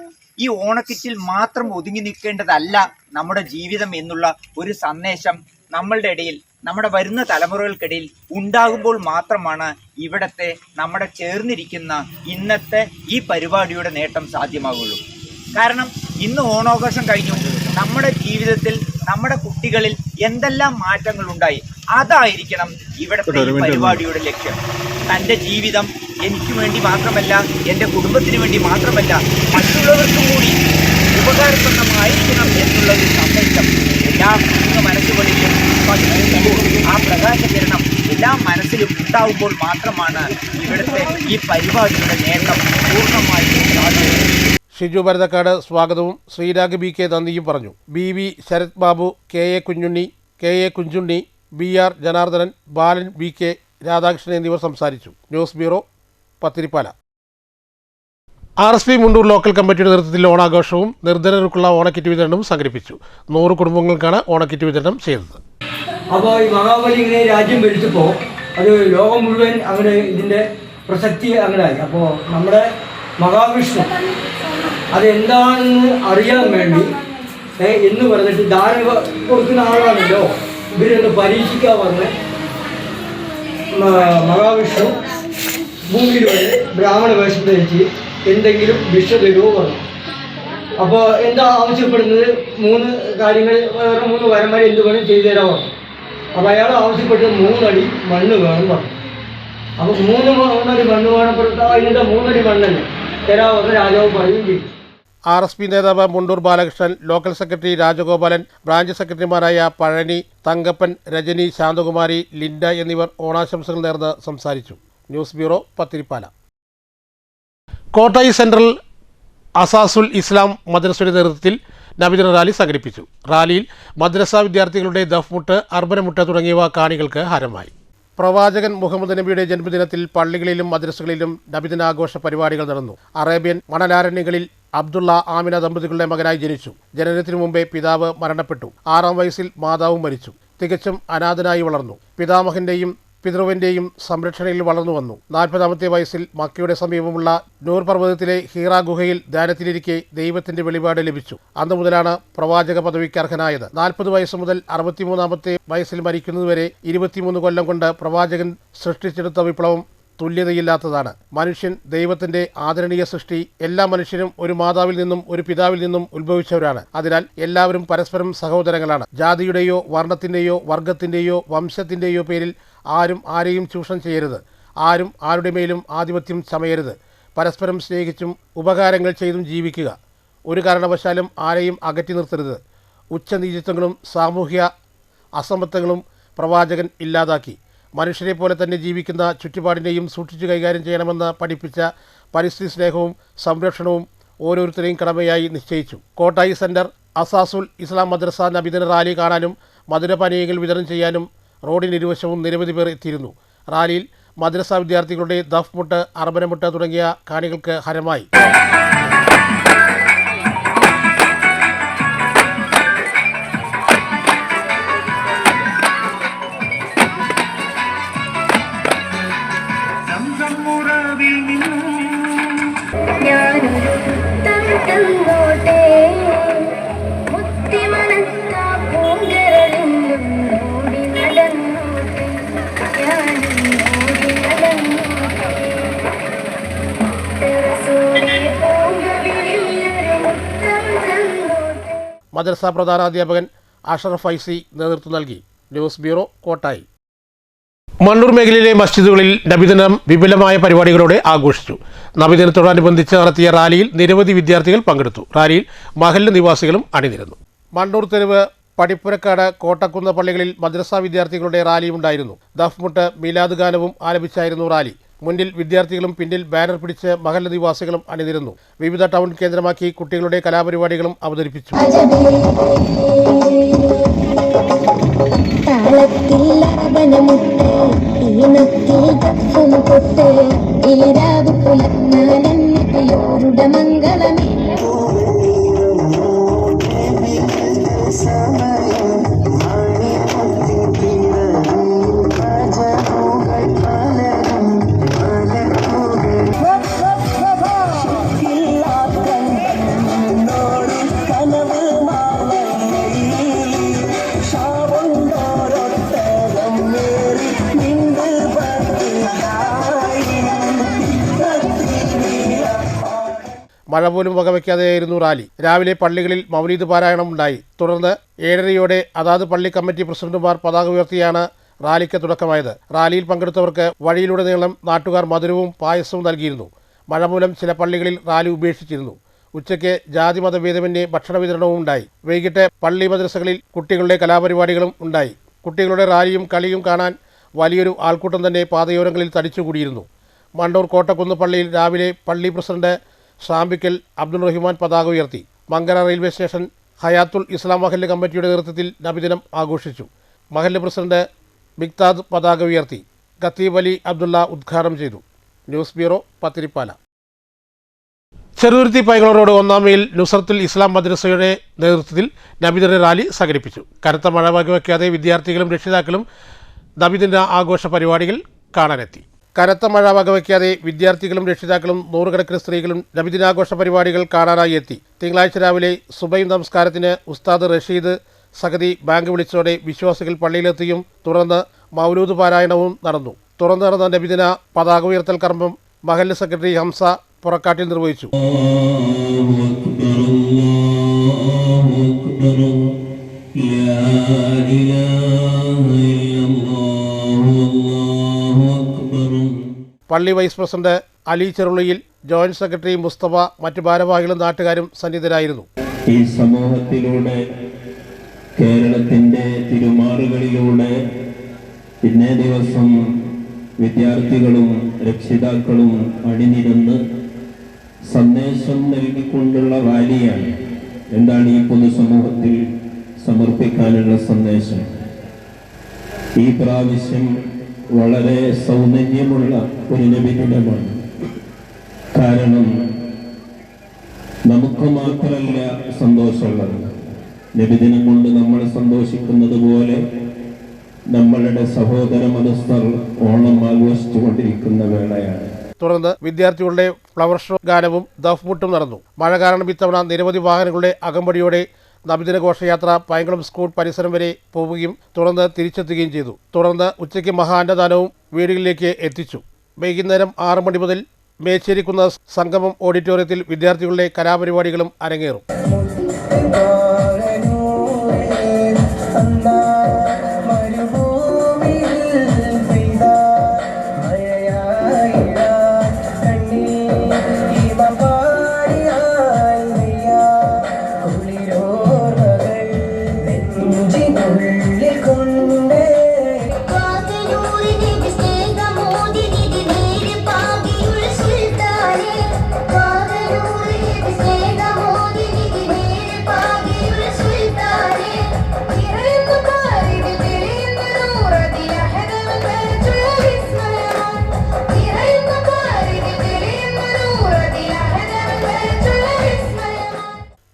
ഈ ഓണക്കിറ്റിൽ മാത്രം ഒതുങ്ങി നിൽക്കേണ്ടതല്ല നമ്മുടെ ജീവിതം എന്നുള്ള ഒരു സന്ദേശം നമ്മളുടെ ഇടയിൽ, നമ്മുടെ വരുന്ന തലമുറകൾക്കിടയിൽ ഉണ്ടാകുമ്പോൾ മാത്രമാണ് ഇവിടത്തെ നമ്മുടെ ചേർന്നിരിക്കുന്ന ഇന്നത്തെ ഈ പരിപാടിയുടെ നേട്ടം സാധ്യമാകുള്ളൂ. കാരണം ഇന്ന് ഓണാഘോഷം കഴിഞ്ഞു, നമ്മുടെ ജീവിതത്തിൽ നമ്മുടെ കുട്ടികളിൽ എന്തെല്ലാം മാറ്റങ്ങൾ ഉണ്ടായി, അതായിരിക്കണം ഇവിടുത്തെ ഈ പരിപാടിയുടെ ലക്ഷ്യം. തൻ്റെ ജീവിതം എനിക്ക് വേണ്ടി മാത്രമല്ല, എൻ്റെ കുടുംബത്തിന് വേണ്ടി മാത്രമല്ല, മറ്റുള്ളവർക്കും കൂടി ഉപകാരപ്രദമായിരിക്കണം എന്നുള്ള ഒരു സന്ദേശം എല്ലാ മനസ്സുകളിലും ആ പ്രകാശകിരണം എല്ലാ മനസ്സിലും ഉണ്ടാവുമ്പോൾ മാത്രമാണ് ഇവിടുത്തെ ഈ പരിപാടിയുടെ നേട്ടം പൂർണ്ണമായും സാധിക്കുന്നത്. ഷിജു ഭരതക്കാട് സ്വാഗതവും ശ്രീരാഗ് BK നന്ദിയും പറഞ്ഞു. BV Sarath Babu, KA Kunjunni, KA Kunjunni, BR Janardhanan, ബാലൻ, BK രാധാകൃഷ്ണൻ എന്നിവർ സംസാരിച്ചു. News bureau, Pathirippala. RSP Mundur local കമ്മിറ്റിയുടെ നേതൃത്വത്തിൽ ഓണാഘോഷവും നിർധനർക്കുള്ള ഓണക്കിറ്റ് വിതരണവും സംഘടിപ്പിച്ചു. 100 കുടുംബങ്ങൾക്കാണ് ഓണക്കിറ്റ് വിതരണം ചെയ്തത്. അപ്പോൾ ഈ മഹാബലി ഇങ്ങനെ രാജ്യം ഭരിച്ചപ്പോൾ അത് ലോകം മുഴുവൻ അങ്ങനെ ഇതിൻ്റെ പ്രസക്തി അങ്ങനെയായി. അപ്പോൾ നമ്മുടെ മഹാവിഷ്ണു അതെന്താണെന്ന് അറിയാൻ വേണ്ടി എന്ന് പറഞ്ഞിട്ട് ധാരണ കൊടുക്കുന്ന ആളാണല്ലോ, ഇവരൊന്ന് പരീക്ഷിക്കാൻ പറഞ്ഞ് മഹാവിഷ്ണു ഭൂമിയിൽ വന്ന് ബ്രാഹ്മണ വേഷം ധരിച്ച് എന്തെങ്കിലും ഭിക്ഷ തരുമോ പറഞ്ഞു. അപ്പോൾ എന്താ ആവശ്യപ്പെടുന്നത്? 3 കാര്യങ്ങൾ, വേറെ 3 വരന്മാർ എന്ത് വേണം ചെയ്തു തരാൻ പറഞ്ഞു. അപ്പോൾ അയാൾ ആവശ്യപ്പെട്ടത് 3 അടി മണ്ണ് വേണം പറഞ്ഞു. അപ്പോൾ 3 അടി മണ്ണ് വേണപ്പെടുത്ത അതിൻ്റെ 3 അടി മണ്ണല്ലേ തരാമെന്ന് രാജാവ് പറയുകയും ചെയ്തു. RSP നേതാവ് Mundur Balakrishnan, local secretary Rajagopalan, branch സെക്രട്ടറിമാരായ പഴനി, തങ്കപ്പൻ, രജനി, ശാന്തകുമാരി, ലിൻഡ എന്നിവർ ഓണാശംസകൾ നേർന്ന് സംസാരിച്ചു. News bureau, Pathirippala. Kottayi central Asasul Islam മദ്രസയുടെ നേതൃത്വത്തിൽ നബിദിന റാലി സംഘടിപ്പിച്ചു. റാലിയിൽ മദ്രസ വിദ്യാർത്ഥികളുടെ ദഫ്മുട്ട്, അർബനമുട്ട് തുടങ്ങിയവ കാണികൾക്ക് ഹരമായി. പ്രവാചകൻ മുഹമ്മദ് നബിയുടെ ജന്മദിനത്തിൽ പള്ളികളിലും മദ്രസകളിലും നബിദിനാഘോഷ പരിപാടികൾ നടന്നു. അറേബ്യൻ മണലാരണ്യങ്ങളിൽ അബ്ദുള്ള ആമിന ദമ്പതികളുടെ മകനായി ജനിച്ചു. ജനനത്തിനു മുമ്പേ പിതാവ് മരണപ്പെട്ടു. 6ാം വയസ്സിൽ മാതാവും മരിച്ചു. തികച്ചും അനാഥനായി വളർന്നു. പിതാമഹന്റെയും പിതൃവിൻ്റെയും സംരക്ഷണയിൽ വളർന്നു വന്നു. 40ാമത്തെ വയസ്സിൽ മക്കയുടെ സമീപമുള്ള നൂർ പർവ്വതത്തിലെ ഹീറ ഗുഹയിൽ ധ്യാനത്തിലിരിക്കെ ദൈവത്തിന്റെ വെളിപാട് ലഭിച്ചു. അന്നു മുതലാണ് പ്രവാചക പദവിക്ക് അർഹനായത്. 40 വയസ്സ് മുതൽ 63ാമത്തെ വയസ്സിൽ മരിക്കുന്നതുവരെ 23 കൊല്ലം കൊണ്ട് പ്രവാചകൻ സൃഷ്ടിച്ചെടുത്ത വിപ്ലവം തുല്യതയില്ലാത്തതാണ്. മനുഷ്യൻ ദൈവത്തിന്റെ ആദരണീയ സൃഷ്ടി. എല്ലാ മനുഷ്യരും ഒരു മാതാവിൽ നിന്നും ഒരു പിതാവിൽ നിന്നും ഉത്ഭവിച്ചവരാണ്. അതിനാൽ എല്ലാവരും പരസ്പരം സഹോദരങ്ങളാണ്. ജാതിയുടെയോ വർണ്ണത്തിന്റെയോ വർഗത്തിന്റെയോ വംശത്തിന്റെയോ പേരിൽ ആരും ആരെയും ചൂഷണം ചെയ്യരുത്. ആരും ആരുടെ മേലും ആധിപത്യം ചമയരുത്. പരസ്പരം സ്നേഹിച്ചും ഉപകാരങ്ങൾ ചെയ്തും ജീവിക്കുക. ഒരു കാരണവശാലും ആരെയും അകറ്റി നിർത്തരുത്. ഉച്ചനീചത്വങ്ങളും സാമൂഹ്യ അസമത്വങ്ങളും പ്രവാചകൻ ഇല്ലാതാക്കി. മനുഷ്യരെ പോലെ തന്നെ ജീവിക്കുന്ന ചുറ്റുപാടിനെയും സൂക്ഷിച്ചു കൈകാര്യം ചെയ്യണമെന്ന് പഠിപ്പിച്ച പരിസ്ഥിതി സ്നേഹവും സംരക്ഷണവും ഓരോരുത്തരെയും കടമയായി നിശ്ചയിച്ചു. കോട്ടായി സെൻറ്റർ അസാസുൽ ഇസ്ലാം മദ്രസ നബിദിന റാലി കാണാനും മധുരപാനീയങ്ങൾ വിതരണം ചെയ്യാനും റോഡിനിരുവശവും നിരവധി പേർ എത്തിയിരുന്നു. റാലിയിൽ മദ്രസ വിദ്യാർത്ഥികളുടെ ദഫ്മുട്ട്, അർബനമുട്ട് തുടങ്ങിയ കാണികൾക്ക് ഹരമായി. മദ്രസ പ്രധാനാധ്യാപകൻ അഷറഫ് ഐസി നേതൃത്വം നൽകി. News bureau, Kottayi. മണ്ണൂർ മേഖലയിലെ മസ്ജിദുകളിൽ നബിദിനം വിപുലമായ പരിപാടികളോടെ ആഘോഷിച്ചു. നബിദിനത്തോടനുബന്ധിച്ച് നടത്തിയ റാലിയിൽ നിരവധി വിദ്യാർത്ഥികൾ പങ്കെടുത്തു. റാലിയിൽ മഹല്ല് നിവാസികളും അണിനിരന്നു. മണ്ണൂർ തെരുവ്, പടിപ്പുരക്കാട്, കോട്ടക്കുന്ന് പള്ളികളിൽ മദ്രസ വിദ്യാർത്ഥികളുടെ റാലിയുണ്ടായിരുന്നു. ദഫ്മുട്ട്, മീലാദ് ഗാനവും ആലപിച്ചായിരുന്നു റാലി. മുന്നിൽ വിദ്യാർത്ഥികളും പിന്നിൽ ബാനർ പിടിച്ച് മഹല്ല നിവാസികളും അണിനിരന്നു. വിവിധ ടൗൺ കേന്ദ്രമാക്കി കുട്ടികളുടെ കലാപരിപാടികളും അവതരിപ്പിച്ചു. മഴ പോലും വകവയ്ക്കാതെയായിരുന്നു റാലി. രാവിലെ പള്ളികളിൽ മൗലീദ് പാരായണം ഉണ്ടായി. തുടർന്ന് 7:30 അതാത് പള്ളി കമ്മിറ്റി പ്രസിഡന്റുമാർ പതാക ഉയർത്തിയാണ് റാലിക്ക് തുടക്കമായത്. റാലിയിൽ പങ്കെടുത്തവർക്ക് വഴിയിലുടനീളം നാട്ടുകാർ മധുരവും പായസവും നൽകിയിരുന്നു. മഴ മൂലം ചില പള്ളികളിൽ റാലി ഉപേക്ഷിച്ചിരുന്നു. ഉച്ചയ്ക്ക് ജാതി മതഭേദമന്യേ ഭക്ഷണ വിതരണവും ഉണ്ടായി. വൈകിട്ട് പള്ളി മദ്രസകളിൽ കുട്ടികളുടെ കലാപരിപാടികളും ഉണ്ടായി. കുട്ടികളുടെ റാലിയും കളിയും കാണാൻ വലിയൊരു ആൾക്കൂട്ടം തന്നെ പാതയോരങ്ങളിൽ തടിച്ചുകൂടിയിരുന്നു. മണ്ടൂർ കോട്ടക്കുന്ന് പള്ളിയിൽ രാവിലെ പള്ളി പ്രസിഡന്റ് ഷാംബിക്കൽ അബ്ദുൾ റഹ്മാൻ പതാക ഉയർത്തി. മങ്കര റെയിൽവേ സ്റ്റേഷൻ ഹയാത്തുൽ ഇസ്ലാം മഹല്ല് കമ്മിറ്റിയുടെ നേതൃത്വത്തിൽ നബിദിനം ആഘോഷിച്ചു. മഹല്ല് പ്രസിഡന്റ് മിക്താദ് പതാക ഉയർത്തി. ഖത്തീബ് അലി അബ്ദുള്ള ഉദ്ഘാടനം ചെയ്തു. News bureau, Pathirippala. Cheruthuruthy Paingalur road 1-ാം മൈൽ നുസ്രത്തുൽ ഇസ്ലാം മദ്രസയുടെ നേതൃത്വത്തിൽ നബിദിന റാലി സംഘടിപ്പിച്ചു. കനത്ത മഴ വകവയ്ക്കാതെ വിദ്യാർത്ഥികളും രക്ഷിതാക്കളും നബിദിന ആഘോഷ പരിപാടികൾ കാണാനെത്തി. കനത്ത മഴ വകവയ്ക്കാതെ വിദ്യാർത്ഥികളും രക്ഷിതാക്കളും നൂറുകണക്കിന് സ്ത്രീകളും നബിദിനാഘോഷ പരിപാടികൾ കാണാനായി എത്തി. തിങ്കളാഴ്ച രാവിലെ സുബൈ നമസ്കാരത്തിന് ഉസ്താദ് റഷീദ് സഗതി ബാങ്ക് വിളിച്ചതോടെ വിശ്വാസികൾ പള്ളിയിലെത്തിയും തുടർന്ന് മൗലൂദ് പാരായണവും നടന്നു. തുടർന്ന് നടന്ന നബിദിന പതാക ഉയർത്തൽ കർമ്മം മഹല്ല് സെക്രട്ടറി ഹംസ പുറക്കാട്ടിൽ നിർവഹിച്ചു. പള്ളി വൈസ് പ്രസിഡന്റ് അലി ചെറുളിയിൽ, ജോയിന്റ് സെക്രട്ടറി മുസ്തഫ, മറ്റു ഭാരവാഹികളും നാട്ടുകാരും സന്നിധരായിരുന്നു. ഈ സമൂഹത്തിലൂടെ കേരളത്തിന്റെ തിരുമാറുകളിലൂടെ ഇന്നേ ദിവസം വിദ്യാർത്ഥികളും രക്ഷിതാക്കളും അണിനിരന്ന് സന്ദേശം നൽകിക്കൊണ്ടുള്ള റാലിയാണ്. എന്താണ് ഈ പൊതുസമൂഹത്തിൽ സമർപ്പിക്കാനുള്ള സന്ദേശം? ഈ പ്രാവശ്യം വളരെ സൗന്ദര്യമുള്ള ഒരു നബിദിനമാണ്. കാരണം നമുക്ക് മാത്രമല്ല സന്തോഷമുള്ളത്. നബിദിനം കൊണ്ട് നമ്മൾ സന്തോഷിക്കുന്നത് പോലെ നമ്മളുടെ സഹോദര മതസ്ഥർ ഓണം ആഘോഷിച്ചുകൊണ്ടിരിക്കുന്ന വേളയാണ്. തുടർന്ന് വിദ്യാർത്ഥികളുടെ ഫ്ലവർ ഷോ ഗാനവും ദഫ്മുട്ടും നടന്നു. മഴ കാരണം ഇത്തവണ നിരവധി വാഹനങ്ങളുടെ അകമ്പടിയോടെ നബിദിന ഘോഷയാത്ര പൈങ്കുളം സ്കൂൾ പരിസരം വരെ പോവുകയും തുടർന്ന് തിരിച്ചെത്തുകയും ചെയ്തു. തുടർന്ന് ഉച്ചയ്ക്ക് മഹാന്നദാനവും വീടുകളിലേക്ക് എത്തിച്ചു. വൈകുന്നേരം 6 മണി മുതൽ മേച്ചേരിക്കുന്ന സംഗമം ഓഡിറ്റോറിയത്തിൽ വിദ്യാർത്ഥികളുടെ കലാപരിപാടികളും അരങ്ങേറും.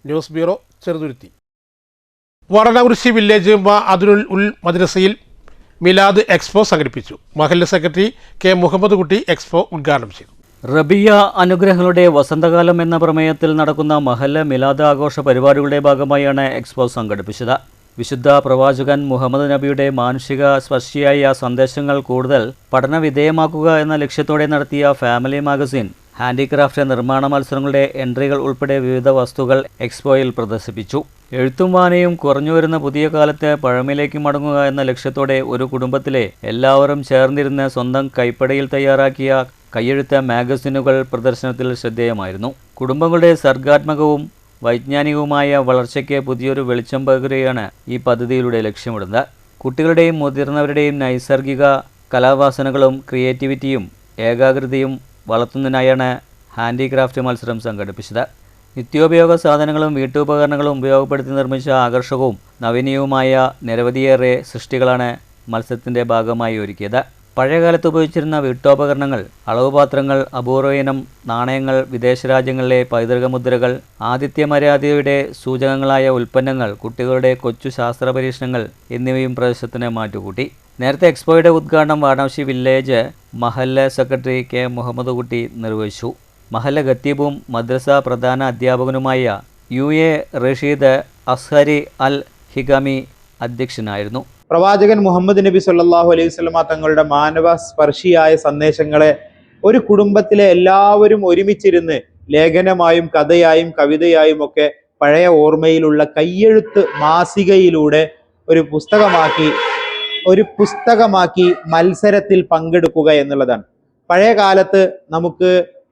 News bureau, Cheruthuruthy. Vadanamkurissi village അതുൽ ഉൽ മദ്രസയിൽ മിലാദ് എക്സ്പോ സംഘടിപ്പിച്ചു. മഹല്ല് സെക്രട്ടറി കെ മുഹമ്മദ് കുട്ടി എക്സ്പോ ഉദ്ഘാടനം ചെയ്തു. റബിയ അനുഗ്രഹങ്ങളുടെ വസന്തകാലം എന്ന പ്രമേയത്തിൽ നടക്കുന്ന മഹല്ല് മിലാദ് ആഘോഷ പരിപാടികളുടെ ഭാഗമായാണ് എക്സ്പോ സംഘടിപ്പിച്ചത്. വിശുദ്ധ പ്രവാചകൻ മുഹമ്മദ് നബിയുടെ മാനുഷിക സ്പർശിയായ സന്ദേശങ്ങൾ കൂടുതൽ പഠനവിധേയമാക്കുക എന്ന ലക്ഷ്യത്തോടെ നടത്തിയ ഫാമിലി മാഗസിൻ, ഹാൻഡിക്രാഫ്റ്റ്, നിർമ്മാണ മത്സരങ്ങളുടെ എൻട്രികൾ ഉൾപ്പെടെ വിവിധ വസ്തുക്കൾ എക്സ്പോയിൽ പ്രദർശിപ്പിച്ചു. എഴുത്തും വായനയും കുറഞ്ഞുവരുന്ന പുതിയ കാലത്ത് പഴമയിലേക്ക് മടങ്ങുക എന്ന ലക്ഷ്യത്തോടെ ഒരു കുടുംബത്തിലെ എല്ലാവരും ചേർന്നിരുന്ന് സ്വന്തം കൈപ്പടയിൽ തയ്യാറാക്കിയ കയ്യെഴുത്ത മാഗസിനുകൾ പ്രദർശനത്തിൽ ശ്രദ്ധേയമായിരുന്നു. കുടുംബങ്ങളുടെ സർഗാത്മകവും വൈജ്ഞാനികവുമായ വളർച്ചയ്ക്ക് പുതിയൊരു വെളിച്ചം പകരുകയാണ് ഈ പദ്ധതിയിലൂടെ ലക്ഷ്യമിടുന്നത്. കുട്ടികളുടെയും മുതിർന്നവരുടെയും നൈസർഗിക കലാവാസനകളും ക്രിയേറ്റിവിറ്റിയും ഏകാഗ്രതയും വളർത്തുന്നതിനായാണ് ഹാൻഡിക്രാഫ്റ്റ് മത്സരം സംഘടിപ്പിച്ചത്. നിത്യോപയോഗ സാധനങ്ങളും വീട്ടുപകരണങ്ങളും ഉപയോഗപ്പെടുത്തി നിർമ്മിച്ച ആകർഷകവും നവീനവുമായ നിരവധിയേറെ സൃഷ്ടികളാണ് മത്സരത്തിൻ്റെ ഭാഗമായി ഒരുക്കിയത്. പഴയകാലത്ത് ഉപയോഗിച്ചിരുന്ന വീട്ടോപകരണങ്ങൾ, അളവുപാത്രങ്ങൾ, അപൂർവയിനം നാണയങ്ങൾ, വിദേശ രാജ്യങ്ങളിലെ പൈതൃക മുദ്രകൾ, ആതിഥ്യമര്യാദയുടെ സൂചകങ്ങളായ ഉൽപ്പന്നങ്ങൾ, കുട്ടികളുടെ കൊച്ചു ശാസ്ത്ര പരീക്ഷണങ്ങൾ എന്നിവയും പ്രദർശനത്തിന് മാറ്റുകൂട്ടി. നേരത്തെ എക്സ്പോയുടെ ഉദ്ഘാടനം വാരണാസി വില്ലേജ് മഹല്ല് സെക്രട്ടറി കെ മുഹമ്മദ് കുട്ടി നിർവഹിച്ചു. മഹല്ല് ഖത്തീബും മദ്രസ പ്രധാന അധ്യാപകനുമായ UA റഷീദ് അസ്ഹരി അൽ ഹിഗമി അധ്യക്ഷനായിരുന്നു. പ്രവാചകൻ മുഹമ്മദ് നബി സല്ലല്ലാഹു അലൈഹി വസല്ലമ തങ്ങളുടെ മാനവ സ്പർശിയായ സന്ദേശങ്ങളെ ഒരു കുടുംബത്തിലെ എല്ലാവരും ഒരുമിച്ചിരുന്ന് ലേഖനമായും കഥയായും കവിതയായും ഒക്കെ പഴയ ഓർമ്മയിലുള്ള കയ്യെഴുത്ത് മാസികയിലൂടെ ഒരു പുസ്തകമാക്കി മത്സരത്തിൽ പങ്കെടുക്കുക എന്നുള്ളതാണ്. പഴയ കാലത്ത് നമുക്ക്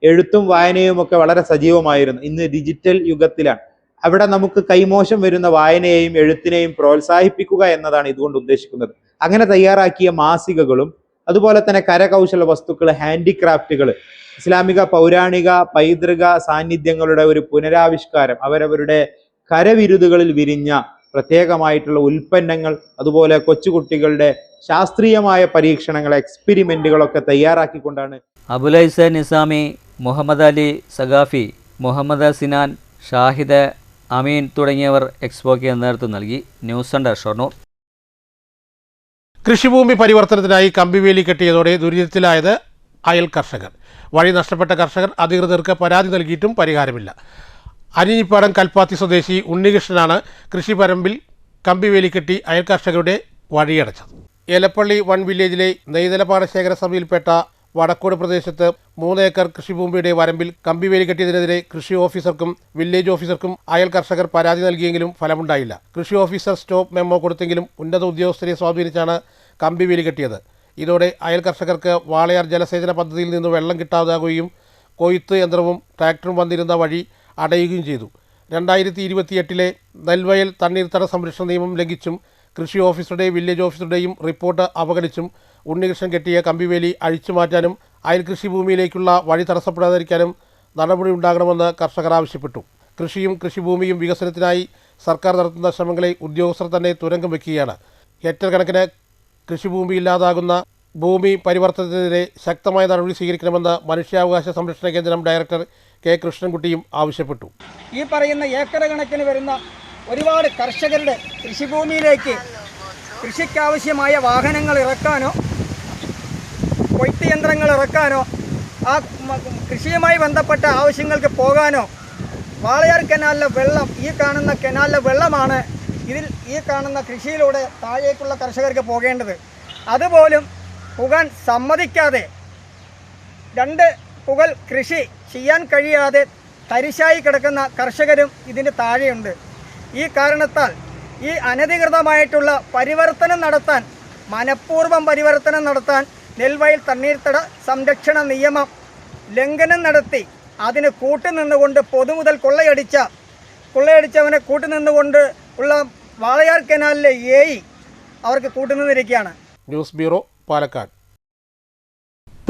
എഴുത്തും വായനയും ഒക്കെ വളരെ സജീവമായിരുന്നു. ഇന്ന് ഡിജിറ്റൽ യുഗത്തിലാണ്. അവിടെ നമുക്ക് കൈമോശം വരുന്ന വായനയെയും എഴുത്തിനെയും പ്രോത്സാഹിപ്പിക്കുക എന്നതാണ് ഇതുകൊണ്ട് ഉദ്ദേശിക്കുന്നത്. അങ്ങനെ തയ്യാറാക്കിയ മാസികകളും അതുപോലെ തന്നെ കരകൗശല വസ്തുക്കൾ, ഹാൻഡിക്രാഫ്റ്റുകൾ, ഇസ്ലാമിക പൗരാണിക പൈതൃക സാന്നിധ്യങ്ങളുടെ ഒരു പുനരാവിഷ്കാരം, അവരവരുടെ കരവിരുതുകളിൽ വിരിഞ്ഞ പ്രത്യേകമായിട്ടുള്ള ഉൽപ്പന്നങ്ങൾ, അതുപോലെ കൊച്ചുകുട്ടികളുടെ ശാസ്ത്രീയമായ പരീക്ഷണങ്ങൾ, എക്സ്പെരിമെന്റുകളൊക്കെ തയ്യാറാക്കിക്കൊണ്ടാണ് അബുലൈസ നിസാമി, മുഹമ്മദ് അലി സഖാഫി, മുഹമ്മദ് സിനാൻ, ഷാഹിദ് അമീൻ തുടങ്ങിയവർ എക്സ്പോയ്ക്ക് നേതൃത്വം നൽകി. News centre Shoranur. കൃഷിഭൂമി പരിവർത്തനത്തിനായി കമ്പിവേലി കെട്ടിയതോടെ ദുരിതത്തിലായത് അയൽ കർഷകർ. വഴി നഷ്ടപ്പെട്ട കർഷകർ അധികൃതർക്ക് പരാതി നൽകിയിട്ടും പരിഹാരമില്ല. അരിഞ്ഞിപ്പാടം കൽപ്പാത്തി സ്വദേശി ഉണ്ണികൃഷ്ണനാണ് കൃഷിപ്പരമ്പിൽ കമ്പിവേലി കെട്ടി അയൽ കർഷകരുടെ വഴിയടച്ചത്. ഏലപ്പള്ളി 1 വില്ലേജിലെ നെയ്തല പാടശേഖര സഭയിൽപ്പെട്ട വടക്കോട് പ്രദേശത്ത് 3 ഏക്കർ കൃഷിഭൂമിയുടെ വരമ്പിൽ കമ്പിവേലി കെട്ടിയതിനെതിരെ കൃഷി ഓഫീസർക്കും വില്ലേജ് ഓഫീസർക്കും അയൽ കർഷകർ പരാതി നൽകിയെങ്കിലും ഫലമുണ്ടായില്ല. കൃഷി ഓഫീസർ സ്റ്റോപ്പ് മെമ്മോ കൊടുത്തെങ്കിലും ഉന്നത ഉദ്യോഗസ്ഥരെ സ്വാധീനിച്ചാണ് കമ്പിവേലി കെട്ടിയത്. ഇതോടെ അയൽ കർഷകർക്ക് വാളയാർ ജലസേചന പദ്ധതിയിൽ നിന്ന് വെള്ളം കിട്ടാതാകുകയും കൊയ്ത്ത് യന്ത്രവും ട്രാക്ടറും വന്നിരുന്ന വഴി അടയുകയും ചെയ്തു. 2028 നെൽവയൽ തണ്ണീർത്തട സംരക്ഷണ നിയമം ലംഘിച്ചും കൃഷി ഓഫീസറുടെയും വില്ലേജ് ഓഫീസറുടെയും റിപ്പോർട്ട് അവഗണിച്ചും ഉണ്ണികൃഷ്ണൻ കെട്ടിയ കമ്പിവേലി അഴിച്ചുമാറ്റാനും അയൽ കൃഷിഭൂമിയിലേക്കുള്ള വഴി തടസ്സപ്പെടാതിരിക്കാനും നടപടി ഉണ്ടാകണമെന്ന് കർഷകർ ആവശ്യപ്പെട്ടു. കൃഷിയും കൃഷിഭൂമിയും വികസനത്തിനായി സർക്കാർ നടത്തുന്ന ശ്രമങ്ങളെ ഉദ്യോഗസ്ഥർ തന്നെ തുരങ്കം വയ്ക്കുകയാണ്. ഹെക്ടർ കണക്കിന് കൃഷിഭൂമി ഇല്ലാതാകുന്ന ഭൂമി പരിവർത്തനത്തിനെതിരെ ശക്തമായ നടപടി സ്വീകരിക്കണമെന്ന് മനുഷ്യാവകാശ സംരക്ഷണ കേന്ദ്രം ഡയറക്ടർ കെ കൃഷ്ണൻകുട്ടിയും ആവശ്യപ്പെട്ടു. ഈ പറയുന്ന ഏക്കർ കണക്കിന് വരുന്ന ഒരുപാട് കർഷകരുടെ കൃഷിഭൂമിയിലേക്ക് കൃഷിക്കാവശ്യമായ വാഹനങ്ങൾ ഇറക്കാനോ കൊയ്ത്ത് യന്ത്രങ്ങൾ ഇറക്കാനോ ആ കൃഷിയുമായി ബന്ധപ്പെട്ട ആവശ്യങ്ങൾക്ക് പോകാനോ വാളയാർ കനാലിലെ വെള്ളം, ഈ കാണുന്ന കനാലിലെ വെള്ളമാണ് ഈ കാണുന്ന കൃഷിയിലൂടെ താഴേക്കുള്ള കർഷകർക്ക് പോകേണ്ടത്. അതുപോലും പോകാൻ സമ്മതിക്കാതെ 2 പുകൽ കൃഷി ചെയ്യാൻ കഴിയാതെ തരിശായി കിടക്കുന്ന കർഷകരും ഇതിന് താഴെയുണ്ട്. ഈ കാരണത്താൽ ഈ അനധികൃതമായിട്ടുള്ള പരിവർത്തനം നടത്താൻ, മനഃപൂർവ്വം പരിവർത്തനം നടത്താൻ നെൽവയൽ തണ്ണീർത്തട സംരക്ഷണ നിയമം ലംഘനം നടത്തി അതിന് കൂട്ടുനിന്നുകൊണ്ട് പൊതുമുതൽ കൊള്ളയടിച്ചവനെ കൂട്ടുനിന്നുകൊണ്ട് ഉള്ള വാളയാർ കനാലിലെ അവർക്ക് കൂട്ടുനിന്നിരിക്കുകയാണ്. News bureau, Palakkad.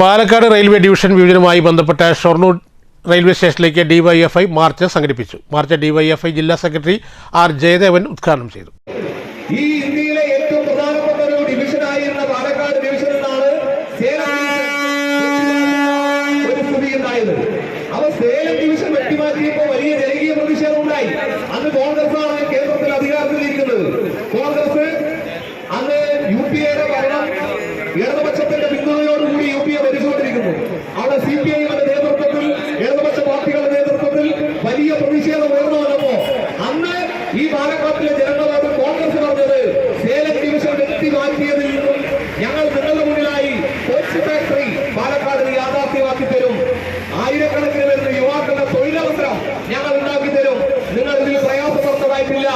Palakkad railway division വിഭജനവുമായി ബന്ധപ്പെട്ട ഷൊർണൂർ റെയിൽവേ സ്റ്റേഷനിലേക്ക് DYFI മാർച്ച് സംഘടിപ്പിച്ചു. മാർച്ച് DYFI ജില്ലാ സെക്രട്ടറി R ജയദേവൻ ഉദ്ഘാടനം ചെയ്തു. ഈ ഇന്ത്യയിലെ ഏറ്റവും പ്രധാനപ്പെട്ട ഒരു ഡിവിഷനായിരുന്ന പാലക്കാട് ഡിവിഷൻ എന്നാണ് ഒരു സ്ഥിതി ഉണ്ടായത്. സേലം ഡിവിഷൻ വെട്ടിമാറ്റിയപ്പോൾ വലിയ ജനകീയ പ്രതിഷേധം ഉണ്ടായി. അന്ന് കോൺഗ്രസാണ് കേന്ദ്രത്തിൽ അധികാരത്തിലിരിക്കുന്നത്. കോൺഗ്രസ് അന്ന് UPA-യുടെ ഭരണം ഇടതുപക്ഷത്തിന്റെ പിന്തുണയോടുകൂടി UPA ഭരിച്ചുകൊണ്ടിരിക്കുന്നു. അവിടെ CPI-യുടെ നേതൃത്വത്തിൽ, ഇടതുപക്ഷ പാർട്ടികളുടെ നേതൃത്വത്തിൽ വലിയ പ്രതിഷേധം ഉയർന്നു വന്നപ്പോ അന്ന് ഈ പാലക്കാട്ടിലെ ജനങ്ങളോട് കോൺഗ്രസ് പറഞ്ഞത്, സേലം ഡിവിഷൻ വ്യക്തി മാറ്റിയതിൽ നിന്നും ഞങ്ങൾ നിങ്ങളുടെ മുന്നിലായി കോച്ച് ഫാക്ടറി പാലക്കാട് യാഥാർത്ഥ്യമാക്കി തരും, ആയിരക്കണക്കിന് വരുന്ന യുവാക്കളുടെ തൊഴിലവസരം ഞങ്ങൾ ഉണ്ടാക്കി തരും, നിങ്ങൾ ഇതിൽ പ്രയാസപ്പെടുന്നതായിട്ടില്ല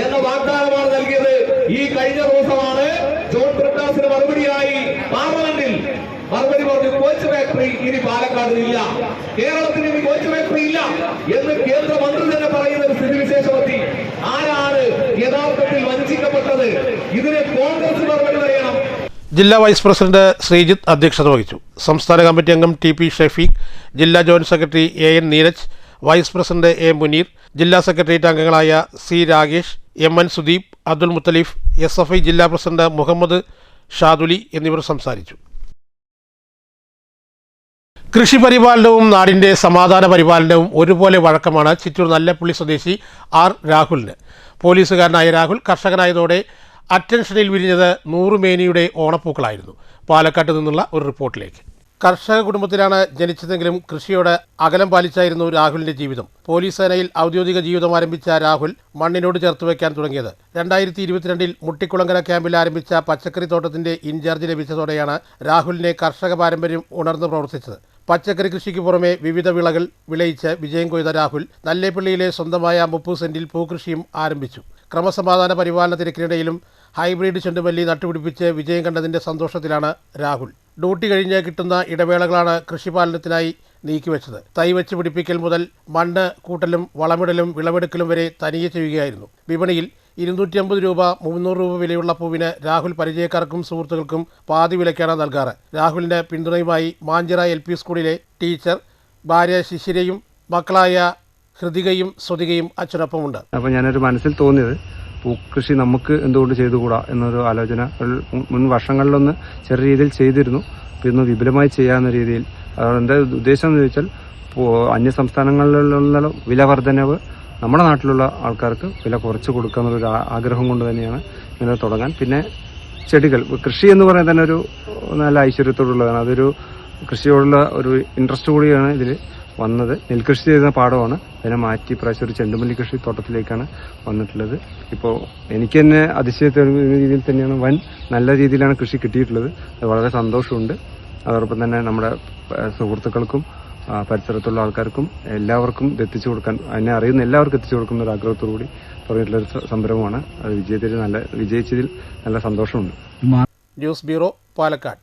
എന്ന വാഗ്ദാനമാണ് നൽകിയത്. ഈ കഴിഞ്ഞ ദിവസമാണ് ജോൺ ബ്രിട്ടാസിന് മറുപടിയായി പാർലമെന്റിൽ മറുപടി പറഞ്ഞു, കോച്ച് ഫാക്ടറി ഇനി പാലക്കാടിനില്ല, കേരളത്തിന് ഇനി കോച്ച് ഫാക്ടറി ഇല്ല എന്ന് കേന്ദ്രമന്ത്രി തന്നെ പറയുന്ന ഒരു സ്ഥിതിവിശേഷമെത്തി. ആരാണ് യഥാർത്ഥത്തിൽ വഞ്ചിക്കപ്പെട്ടത്? ഇതിന് കോൺഗ്രസ് മറുപടി പറയണം. ജില്ലാ വൈസ് പ്രസിഡന്റ് ശ്രീജിത്ത് അധ്യക്ഷത വഹിച്ചു. സംസ്ഥാന കമ്മിറ്റി അംഗം ടി.പി. ഷഫീഖ്, ജില്ലാ joint secretary A N. Neeraj, vice president A. Muneer, ജില്ലാ സെക്രട്ടേറിയറ്റ് അംഗങ്ങളായ C. Rakesh, M N. Sudeep, Abdul Muthaleef, SFI ജില്ലാ പ്രസിഡന്റ് മുഹമ്മദ് ഷാദുലി എന്നിവർ സംസാരിച്ചു. കൃഷി പരിപാലനവും നാടിൻ്റെ സമാധാന പരിപാലനവും ഒരുപോലെ വഴക്കമാണ് ചിറ്റൂർ നല്ലപ്പള്ളി സ്വദേശി ആർ. രാഹുലിന്. പോലീസുകാരനായ രാഹുൽ കർഷകനായതോടെ അറ്റൻഷനിൽ വിരിഞ്ഞത് 100 മേനിയുടെ ഓണപ്പൂക്കളായിരുന്നു. പാലക്കാട്ട് നിന്നുള്ള ഒരു റിപ്പോർട്ടിലേക്ക്. കർഷക കുടുംബത്തിലാണ് ജനിച്ചതെങ്കിലും കൃഷിയോട് അകലം പാലിച്ചായിരുന്നു രാഹുലിന്റെ ജീവിതം. പോലീസ് സേനയിൽ ഔദ്യോഗിക ജീവിതം ആരംഭിച്ച രാഹുൽ മണ്ണിനോട് ചേർത്ത് വയ്ക്കാൻ തുടങ്ങിയത് 2022 മുട്ടിക്കുളങ്ങര ക്യാമ്പിൽ ആരംഭിച്ച പച്ചക്കറി തോട്ടത്തിന്റെ ഇൻചാർജ് ലഭിച്ചതോടെയാണ് രാഹുലിനെ കർഷക പാരമ്പര്യം ഉണർന്ന് പ്രവർത്തിച്ചത്. പച്ചക്കറി കൃഷിക്ക് പുറമെ വിവിധ വിളകൾ വിളയിച്ച് വിജയം കൊയ്ത രാഹുൽ നല്ലേപ്പള്ളിയിലെ സ്വന്തമായ 30 സെന്റിൽ പൂക്കൃഷിയും ആരംഭിച്ചു. ക്രമസമാധാന പരിപാലന തിരക്കിനിടയിലും ഹൈബ്രിഡ് ചെണ്ടുമല്ലി നട്ടുപിടിപ്പിച്ച് വിജയം കണ്ടതിന്റെ സന്തോഷത്തിലാണ് രാഹുൽ. ഡ്യൂട്ടി കഴിഞ്ഞ് കിട്ടുന്ന ഇടവേളകളാണ് കൃഷിപാലനത്തിനായി നീക്കിവെച്ചത്. തൈ വെച്ച് പിടിപ്പിക്കൽ മുതൽ മണ്ണ് കൂട്ടലും വളമിടലും വിളവെടുക്കലും വരെ തനിയെ ചെയ്യുകയായിരുന്നു. വിപണിയിൽ 250 രൂപ 300 രൂപ വിലയുള്ള പൂവിന് രാഹുൽ പരിചയക്കാർക്കും സുഹൃത്തുക്കൾക്കും പാതി വിലയ്ക്കാണ് നൽകാറ്. രാഹുലിന്റെ പിന്തുണയുമായി മാഞ്ചിറ LP സ്കൂളിലെ ടീച്ചർ, ഭാര്യ ശിശിരയും മക്കളായ ഹൃതികയും സ്വതികയും അച്ഛനൊപ്പമുണ്ട്. അപ്പോൾ ഞാനൊരു മനസ്സിൽ തോന്നിയത് പൂക്കൃഷി നമുക്ക് എന്തുകൊണ്ട് ചെയ്തുകൂടാ എന്നൊരു ആലോചന മുൻ വർഷങ്ങളിലൊന്ന് ചെറിയ രീതിയിൽ ചെയ്തിരുന്നു. ഇന്ന് വിപുലമായി ചെയ്യാവുന്ന രീതിയിൽ. എൻ്റെ ഉദ്ദേശം എന്ന് ചോദിച്ചാൽ അന്യ സംസ്ഥാനങ്ങളിലുള്ള വില വർധനവ് നമ്മുടെ നാട്ടിലുള്ള ആൾക്കാർക്ക് വില കുറച്ച് കൊടുക്കുക എന്നുള്ളൊരു ആഗ്രഹം കൊണ്ട് തന്നെയാണ് ഇങ്ങനെ തുടങ്ങാൻ. പിന്നെ ചെടികൾ, കൃഷി എന്ന് പറയുന്നത് തന്നെ ഒരു നല്ല ഐശ്വര്യത്തോടുള്ളതാണ്. അതൊരു കൃഷിയോടുള്ള ഒരു ഇൻട്രസ്റ്റ് കൂടിയാണ് ഇതിൽ വന്നത്. നെൽകൃഷി ചെയ്യുന്ന പാടമാണ്, അതിനെ മാറ്റി പ്രാവശ്യം ഒരു ചെണ്ടുമല്ലി കൃഷി തോട്ടത്തിലേക്കാണ് വന്നിട്ടുള്ളത്. ഇപ്പോൾ എനിക്ക് തന്നെ അതിശയത്തോടുന്ന രീതിയിൽ തന്നെയാണ് നല്ല രീതിയിലാണ് കൃഷി കിട്ടിയിട്ടുള്ളത്. അത് വളരെ സന്തോഷമുണ്ട്. അതോടൊപ്പം തന്നെ നമ്മുടെ സുഹൃത്തുക്കൾക്കും പരിസരത്തുള്ള ആൾക്കാർക്കും എല്ലാവർക്കും എത്തിച്ചു കൊടുക്കാൻ, അതിനെ അറിയുന്ന എല്ലാവർക്കും എത്തിച്ചു കൊടുക്കുന്ന ഒരു ആഗ്രഹത്തോടുകൂടി തുടങ്ങിയിട്ടുള്ളൊരു സംരംഭമാണ്. അത് വിജയിച്ചതിൽ നല്ല സന്തോഷമുണ്ട്. News bureau, Palakkad.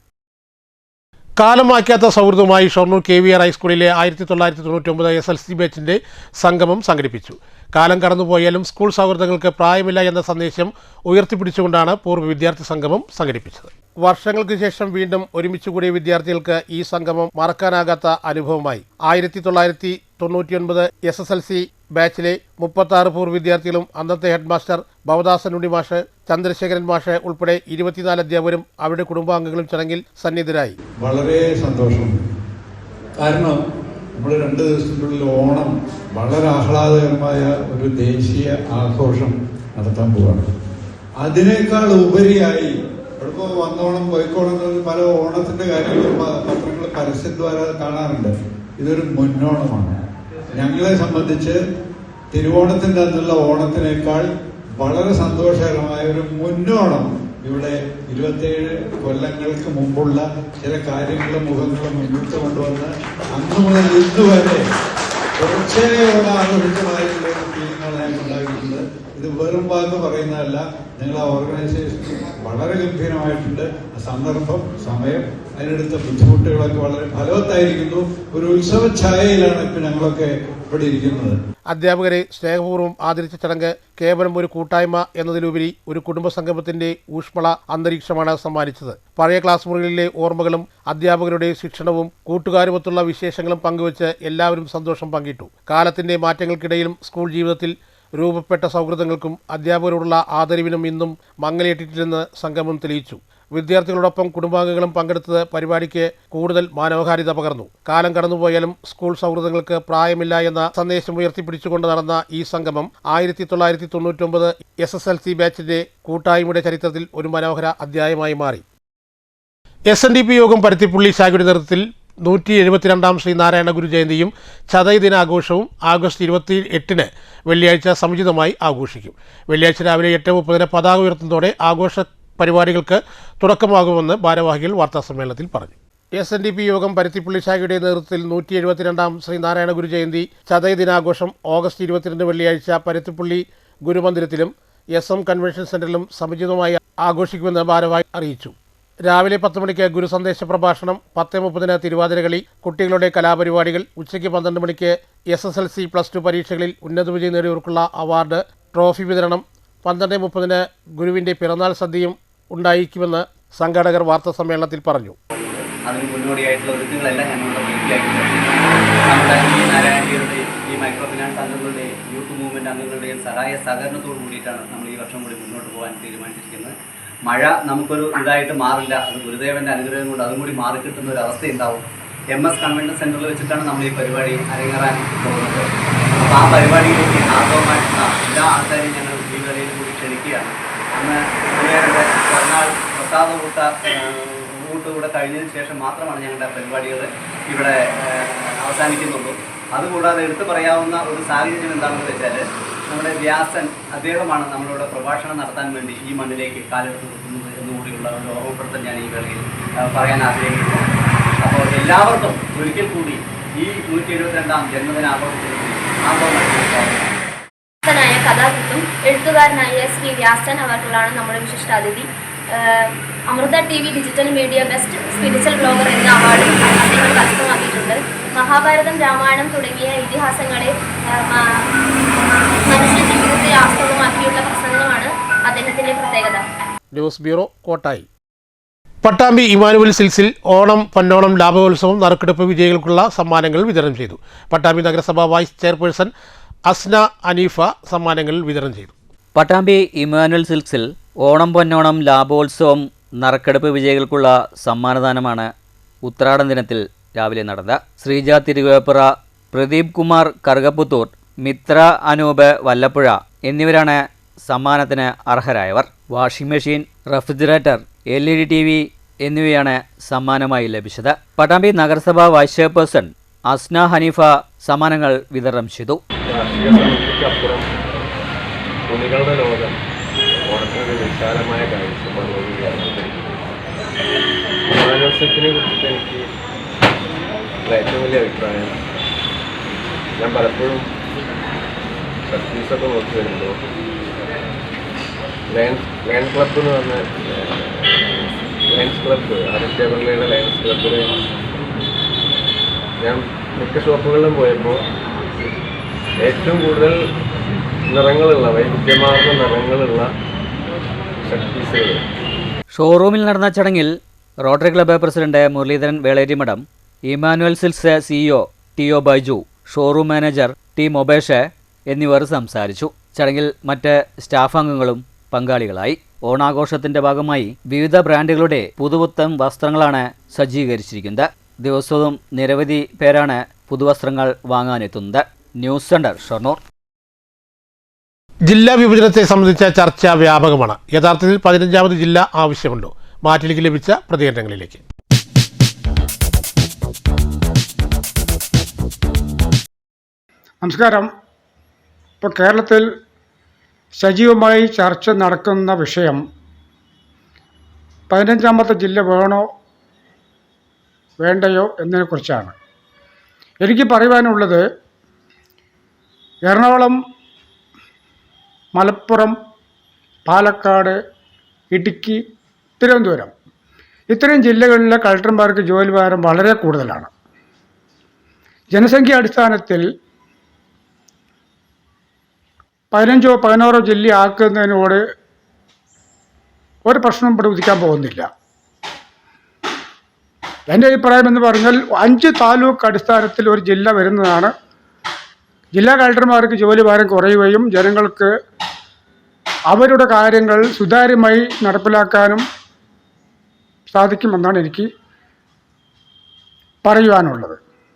കാലം മാറ്റാത്ത സൗഹൃദവുമായി ഷൊർണൂർ KVR ഹൈസ്കൂളിലെ 1999 SLC ബാച്ചിന്റെ സംഗമം സംഘടിപ്പിച്ചു. കാലം കടന്നുപോയാലും സ്കൂൾ സൗഹൃദങ്ങൾക്ക് പ്രായമില്ല എന്ന സന്ദേശം ഉയർത്തിപ്പിടിച്ചുകൊണ്ടാണ് പൂർവ്വ വിദ്യാർത്ഥി സംഗമം സംഘടിപ്പിച്ചത്. വർഷങ്ങൾക്ക് ശേഷം വീണ്ടും ഒരുമിച്ചുകൂടിയ വിദ്യാർത്ഥികൾക്ക് ഈ സംഗമം മറക്കാനാകാത്ത അനുഭവമായി. 1999 SSLC ബാച്ചിലെ 36 പൂർവ്വ വിദ്യാർത്ഥികളും അന്നത്തെ ഹെഡ് മാസ്റ്റർ ഭവദാസൻ ഉണ്ണി മാഷ്, ചന്ദ്രശേഖരൻ മാഷ് ഉൾപ്പെടെ 24 അധ്യാപകരും അവരുടെ കുടുംബാംഗങ്ങളും ചടങ്ങിൽ സന്നിഹിതരായി. വളരെ സന്തോഷം. കാരണം നമ്മൾ 2 ദിവസത്തിനുള്ളിൽ ഓണം വളരെ ആഹ്ലാദകരമായ ഒരു ദേശീയ ആഘോഷം നടത്താൻ പോവാണ്. അതിനേക്കാൾ ഉപരിയായി ഇപ്പോൾ വന്നോണം പോയിക്കോണം പല ഓണത്തിന്റെ കാര്യങ്ങളും പത്രങ്ങൾ പരസ്യദ്വാര കാണാറുണ്ട്. ഇതൊരു മുന്നോണമാണ്. ഞങ്ങളെ സംബന്ധിച്ച് തിരുവോണത്തിന്റെ അന്നുള്ള ഓണത്തിനേക്കാൾ വളരെ സന്തോഷകരമായ ഒരു മുന്നോണം ഇവിടെ 27 കൊല്ലങ്ങൾക്ക് മുമ്പുള്ള ചില കാര്യങ്ങളും മുഖങ്ങളും മുന്നോട്ട് കൊണ്ടുവന്ന് അന്ന് മുതൽ ഇന്നുവരെ തുടർച്ചയോടെ ആഘോഷിച്ചതായിട്ടുള്ള ഫീലിംഗാണ് ഞങ്ങൾക്ക് ഉണ്ടാക്കിയിട്ടുണ്ട്. ഇത് വെറും വാക്ക് പറയുന്നതല്ല. ഞങ്ങൾ ആ ഓർഗനൈസേഷൻ വളരെ ഗംഭീരമായിട്ടുണ്ട്. സന്ദർഭം, സമയം, അതിനെടുത്ത ബുദ്ധിമുട്ടുകളൊക്കെ വളരെ ഫലവത്തായിരിക്കുന്നു. ഒരു ഉത്സവ ഛായയിലാണ് ഇപ്പം ഞങ്ങളൊക്കെ ഇവിടെ ഇരിക്കുന്നത്. അധ്യാപകരെ സ്നേഹപൂർവ്വം ആദരിച്ച ചടങ്ങ് കേവലം ഒരു കൂട്ടായ്മ എന്നതിലുപരി ഒരു കുടുംബ സംഗമത്തിന്റെ ഊഷ്മള അന്തരീക്ഷമാണ് സമ്മാനിച്ചത്. പഴയ ക്ലാസ് മുറികളിലെ ഓർമ്മകളും അധ്യാപകരുടെ ശിക്ഷണവും കൂട്ടുകാരുമൊത്തുള്ള വിശേഷങ്ങളും പങ്കുവച്ച് എല്ലാവരും സന്തോഷം പങ്കിട്ടു. കാലത്തിന്റെ മാറ്റങ്ങൾക്കിടയിലും സ്കൂൾ ജീവിതത്തിൽ രൂപപ്പെട്ട സൗഹൃദങ്ങൾക്കും അധ്യാപകരോടുള്ള ആദരവിനും ഇന്നും മങ്ങലേറ്റിട്ടില്ലെന്ന് സംഗമം തെളിയിച്ചു. വിദ്യാർത്ഥികളോടൊപ്പം കുടുംബാംഗങ്ങളും പങ്കെടുത്തത് പരിപാടിക്ക് കൂടുതൽ മാനവഹാരിത പകർന്നു. കാലം കടന്നുപോയാലും സ്കൂൾ സൗഹൃദങ്ങൾക്ക് പ്രായമില്ല എന്ന സന്ദേശം ഉയർത്തിപ്പിടിച്ചുകൊണ്ട് നടന്ന ഈ സംഗമം 1999 SSLC ബാച്ചിന്റെ കൂട്ടായ്മയുടെ ചരിത്രത്തിൽ ഒരു മനോഹര അധ്യായമായി മാറി. SNDP യോഗം പരുത്തിപ്പുള്ളി ശാഖയുടെ നേതൃത്വത്തിൽ 172ാം ശ്രീനാരായണ ഗുരു ജയന്തിയും ചതയ ദിനാഘോഷവും ആഗസ്റ്റ് 28-ന് വെള്ളിയാഴ്ച സമുചിതമായി ആഘോഷിക്കും. വെള്ളിയാഴ്ച രാവിലെ 8:30 പതാക ഉയർത്തുന്നതോടെ ആഘോഷ പരിപാടികൾക്ക് തുടക്കമാകുമെന്ന് ഭാരവാഹികൾ വാർത്താസമ്മേളനത്തിൽ പറഞ്ഞു. SNDP യോഗം പരുത്തിപ്പുള്ളി ശാഖയുടെ നേതൃത്വത്തിൽ 172ാം ശ്രീനാരായണ ഗുരു ജയന്തി ചതയ ദിനാഘോഷം ഓഗസ്റ്റ് 22 വെള്ളിയാഴ്ച പരുത്തിപ്പുള്ളി ഗുരുമന്ദിരത്തിലും SM കൺവെൻഷൻ സെന്ററിലും സമുചിതമായി ആഘോഷിക്കുമെന്ന് ഭാരവാഹി അറിയിച്ചു. രാവിലെ 10 മണിക്ക് ഗുരുസന്ദേശ പ്രഭാഷണം, 10:30 തിരുവാതിരകളി, കുട്ടികളുടെ കലാപരിപാടികൾ, ഉച്ചയ്ക്ക് 12 മണിക്ക് SSLC +2 പരീക്ഷകളിൽ ഉന്നത വിജയം നേടിയവർക്കുള്ള അവാർഡ്, ട്രോഫി വിതരണം, 12:30 ഗുരുവിൻ്റെ പിറന്നാൾ സദ്യയും ഉണ്ടായിരിക്കുമെന്ന് സംഘാടകർ വാർത്താസമ്മേളനത്തിൽ പറഞ്ഞു. അതിന് മുന്നോടിയായിട്ടുള്ള ഒരുക്കങ്ങളെല്ലാം ഞങ്ങളുടെ പൂർത്തിയാക്കിയിട്ടുണ്ട്. നമ്മുടെ ഈ നാരായണീയരുടെയും ഈ മൈക്രോ ഫിനാൻസ് അംഗങ്ങളുടെയും യൂത്ത് മൂവ്മെൻറ്റ് അംഗങ്ങളുടെയും സഹായ സഹകരണത്തോട് കൂടിയിട്ടാണ് നമ്മൾ ഈ വർഷം കൂടി മുന്നോട്ട് പോകാൻ തീരുമാനിച്ചിരിക്കുന്നത്. മഴ നമുക്കൊരു ഇതായിട്ട് മാറില്ല, അത് ഗുരുദേവൻ്റെ അനുഗ്രഹം കൊണ്ട് അതും കൂടി മാറിക്കിട്ടുന്ന ഒരു അവസ്ഥയുണ്ടാവും. MS കൺവെൻഷൻ സെൻറ്ററിൽ വെച്ചിട്ടാണ് നമ്മൾ ഈ പരിപാടി അരങ്ങേറാൻ പോകുന്നത്. അപ്പോൾ ആ പരിപാടിയിലേക്ക് ആദ്യമായിട്ടുള്ള എല്ലാ ആൾക്കാരെയും ഞങ്ങൾ ഈ വേളയിൽ കൂടി ക്ഷണിക്കുകയാണ്. അന്ന് ഗുരുദേവൻ്റെ പിറന്നാൾ പ്രസാദ കൂട്ടുകൂടെ കഴിഞ്ഞതിന് ശേഷം മാത്രമാണ് ഞങ്ങളുടെ പരിപാടികൾ ഇവിടെ അവസാനിക്കുന്നുള്ളൂ. അതുകൂടാതെ എടുത്തു പറയാവുന്ന ഒരു സാഹചര്യം എന്താണെന്ന് വെച്ചാൽ നമ്മുടെ വ്യാസൻ അദ്ദേഹമാണ് നമ്മളിവിടെ പ്രഭാഷണം നടത്താൻ വേണ്ടി ഈ മണ്ണിലേക്ക് കാലെടുത്ത് വെക്കുന്നത് എന്നുകൂടിയുള്ള ഒരു ഓർമ്മപ്പെടുത്തൽ ഞാൻ ഈ വേളയിൽ പറയാൻ ആഗ്രഹിക്കുന്നു. അപ്പോൾ എല്ലാവർക്കും ഒരിക്കൽ കൂടി ഈ 172ാം ജന്മദിനാഘോഷത്തിൽ കഥാകൃത്തും എഴുത്തുകാരനായ SP വ്യാസൻ അവർക്കുള്ളാണ് നമ്മുടെ വിശിഷ്ടാതിഥി. Amrita TV digital media best spiritual blogger എന്ന അവാർഡും അദ്ദേഹം കരസ്ഥമാക്കിയിട്ടുണ്ട്. മഹാഭാരതം, രാമായണം തുടങ്ങിയ ഇതിഹാസങ്ങളെ മനുഷ്യ ജീവിതത്തെ ആസ്പദമാക്കിയുള്ള പ്രസംഗമാണ് അദ്ദേഹത്തിൻ്റെ പ്രത്യേകത. News bureau, Kottayi. Pattambi Emmanuel silks Onam Ponnonam ലാഭോത്സവം നറുക്കെടുപ്പ് വിജയികൾക്കുള്ള സമ്മാനങ്ങൾ വിതരണം ചെയ്തു. പട്ടാമ്പി നഗരസഭ വൈസ് ചെയർപേഴ്സൺ അസ്ന അനീഫ സമ്മാനങ്ങൾ വിതരണം ചെയ്തു. പട്ടാമ്പി ഇമാനുവൽ സിൽക്സിൽ ഓണം പൊന്നോണം ലാഭോത്സവം നറുക്കെടുപ്പ് വിജയികൾക്കുള്ള സമ്മാനദാനമാണ് ഉത്രാടം ദിനത്തിൽ രാവിലെ നടന്നത്. ശ്രീജ തിരുവേപ്പുറ, പ്രദീപ് കുമാർ കറുകപ്പുത്തൂർ, മിത്ര അനൂപ് വല്ലപ്പുഴ എന്നിവരാണ് സമ്മാനത്തിന് അർഹരായവർ. Washing machine, refrigerator, LED TV എന്നിവയാണ് സമ്മാനമായി ലഭിച്ചത്. പട്ടാമ്പി നഗരസഭ വൈസ് ചെയർപേഴ്സൺ അസ്ന ഹനീഫ സമ്മാനങ്ങൾ വിതരണം ചെയ്തു. തുണികളുടെ ലോകം ഓണത്തിനൊരു വിശാലമായ കാഴ്ചപ്പാടുകയാണ്. മാനവസത്തിനെ കുറിച്ചിട്ട് എനിക്ക് ഏറ്റവും വലിയ അഭിപ്രായം, ഞാൻ പലപ്പോഴും സർവീസൊക്കെ നോക്കി വരുമ്പോൾ ലയൺസ് ക്ലബ്ബ് എന്ന് പറഞ്ഞ ലയൺസ് ക്ലബ്ബ്, ആദിത്യപള്ളിയുടെ ലയൺസ് ക്ലബ്ബിൽ ഞാൻ മിക്ക ഷോപ്പുകളിലും പോയപ്പോൾ ഏറ്റവും കൂടുതൽ നിറങ്ങളുള്ള, വൈവിധ്യമാർന്ന നിറങ്ങളുള്ള ഷർട്ടീസുകൾ. ഷോറൂമിൽ നടന്ന ചടങ്ങിൽ rotary club president Muraleedharan Velerimadam, Emmanuel silks CEO TO Baiju, showroom manager T Mobesh എന്നിവർ സംസാരിച്ചു. ചടങ്ങിൽ മറ്റ് സ്റ്റാഫ് അംഗങ്ങളും പങ്കാളികളായി. ഓണാഘോഷത്തിന്റെ ഭാഗമായി വിവിധ ബ്രാൻഡുകളുടെ പുതുപുത്തൻ വസ്ത്രങ്ങളാണ് സജ്ജീകരിച്ചിരിക്കുന്നത്. ദിവസവും നിരവധി പേരാണ് പുതുവസ്ത്രങ്ങൾ വാങ്ങാനെത്തുന്നത്. News centre, Shoranur. ജില്ലാ വിഭജനത്തെ സംബന്ധിച്ച ചർച്ച വ്യാപകമാണ്. യഥാർത്ഥത്തിൽ 15ാമത് ജില്ല ആവശ്യമുണ്ടോ? മാറ്റിലേക്ക് ലഭിച്ച പ്രതികരണങ്ങളിലേക്ക്. നമസ്കാരം. ഇപ്പോൾ കേരളത്തിൽ സജീവമായി ചർച്ച നടക്കുന്ന വിഷയം 15ാമത്തെ ജില്ല വേണോ വേണ്ടയോ എന്നതിനെക്കുറിച്ചാണ്. എനിക്ക് പറയുവാനുള്ളത്, എറണാകുളം, മലപ്പുറം, പാലക്കാട്, ഇടുക്കി, തിരുവനന്തപുരം ഇത്രയും ജില്ലകളിലെ കളക്ടർമാർക്ക് ജോലിഭാരം വളരെ കൂടുതലാണ്. ജനസംഖ്യ അടിസ്ഥാനത്തിൽ 15ഓ 16ഓ ജില്ല ആക്കുന്നതിനോട് ഒരു പ്രശ്നം ഇവിടെ ഉദിക്കാൻ പോകുന്നില്ല. എൻ്റെ അഭിപ്രായം എന്ന് പറഞ്ഞാൽ 5 താലൂക്ക് അടിസ്ഥാനത്തിൽ ഒരു ജില്ല വരുന്നതാണ്. ജില്ലാ കളക്ടർമാർക്ക് ജോലിഭാരം കുറയുകയും ജനങ്ങൾക്ക് അവരുടെ കാര്യങ്ങൾ സുതാര്യമായി നടപ്പിലാക്കാനും സാധിക്കുമെന്നാണ് എനിക്ക് പറയുവാനുള്ളത്.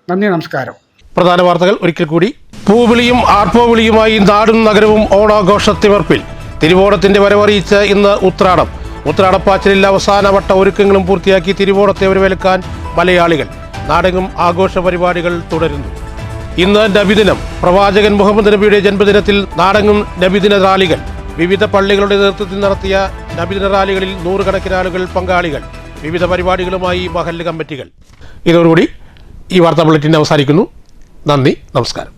നന്ദി, നമസ്കാരം. പ്രധാന വാർത്തകൾ ഒരിക്കൽ കൂടി. പൂവിളിയും ആർപ്പോവിളിയുമായി നാടും നഗരവും ഓണാഘോഷത്തിവർപ്പിൽ. തിരുവോണത്തിന്റെ വരവറിയിച്ച് ഇന്ന് ഉത്രാടം. ഉത്രാടപ്പാച്ചിലിൽ അവസാനവട്ട ഒരുക്കങ്ങളും പൂർത്തിയാക്കി തിരുവോണത്തെ വരവേൽക്കാൻ മലയാളികൾ. നാടെങ്ങും ആഘോഷ പരിപാടികൾ തുടരുന്നു. ഇന്ന് നബിദിനം. പ്രവാചകൻ മുഹമ്മദ് നബിയുടെ ജന്മദിനത്തിൽ നാടെങ്ങും നബിദിന റാലികൾ. വിവിധ പള്ളികളുടെ നേതൃത്വത്തിൽ നടത്തിയ നബിദിന റാലികളിൽ 100 കണക്കിന് ആളുകൾ പങ്കാളികൾ. വിവിധ പരിപാടികളുമായി മഹല്ല് കമ്മിറ്റികൾ. ഇതോടുകൂടി ഈ വാർത്താ ബുള്ളറ്റിൻ അവസാനിക്കുന്നു. നന്ദി, നമസ്കാരം.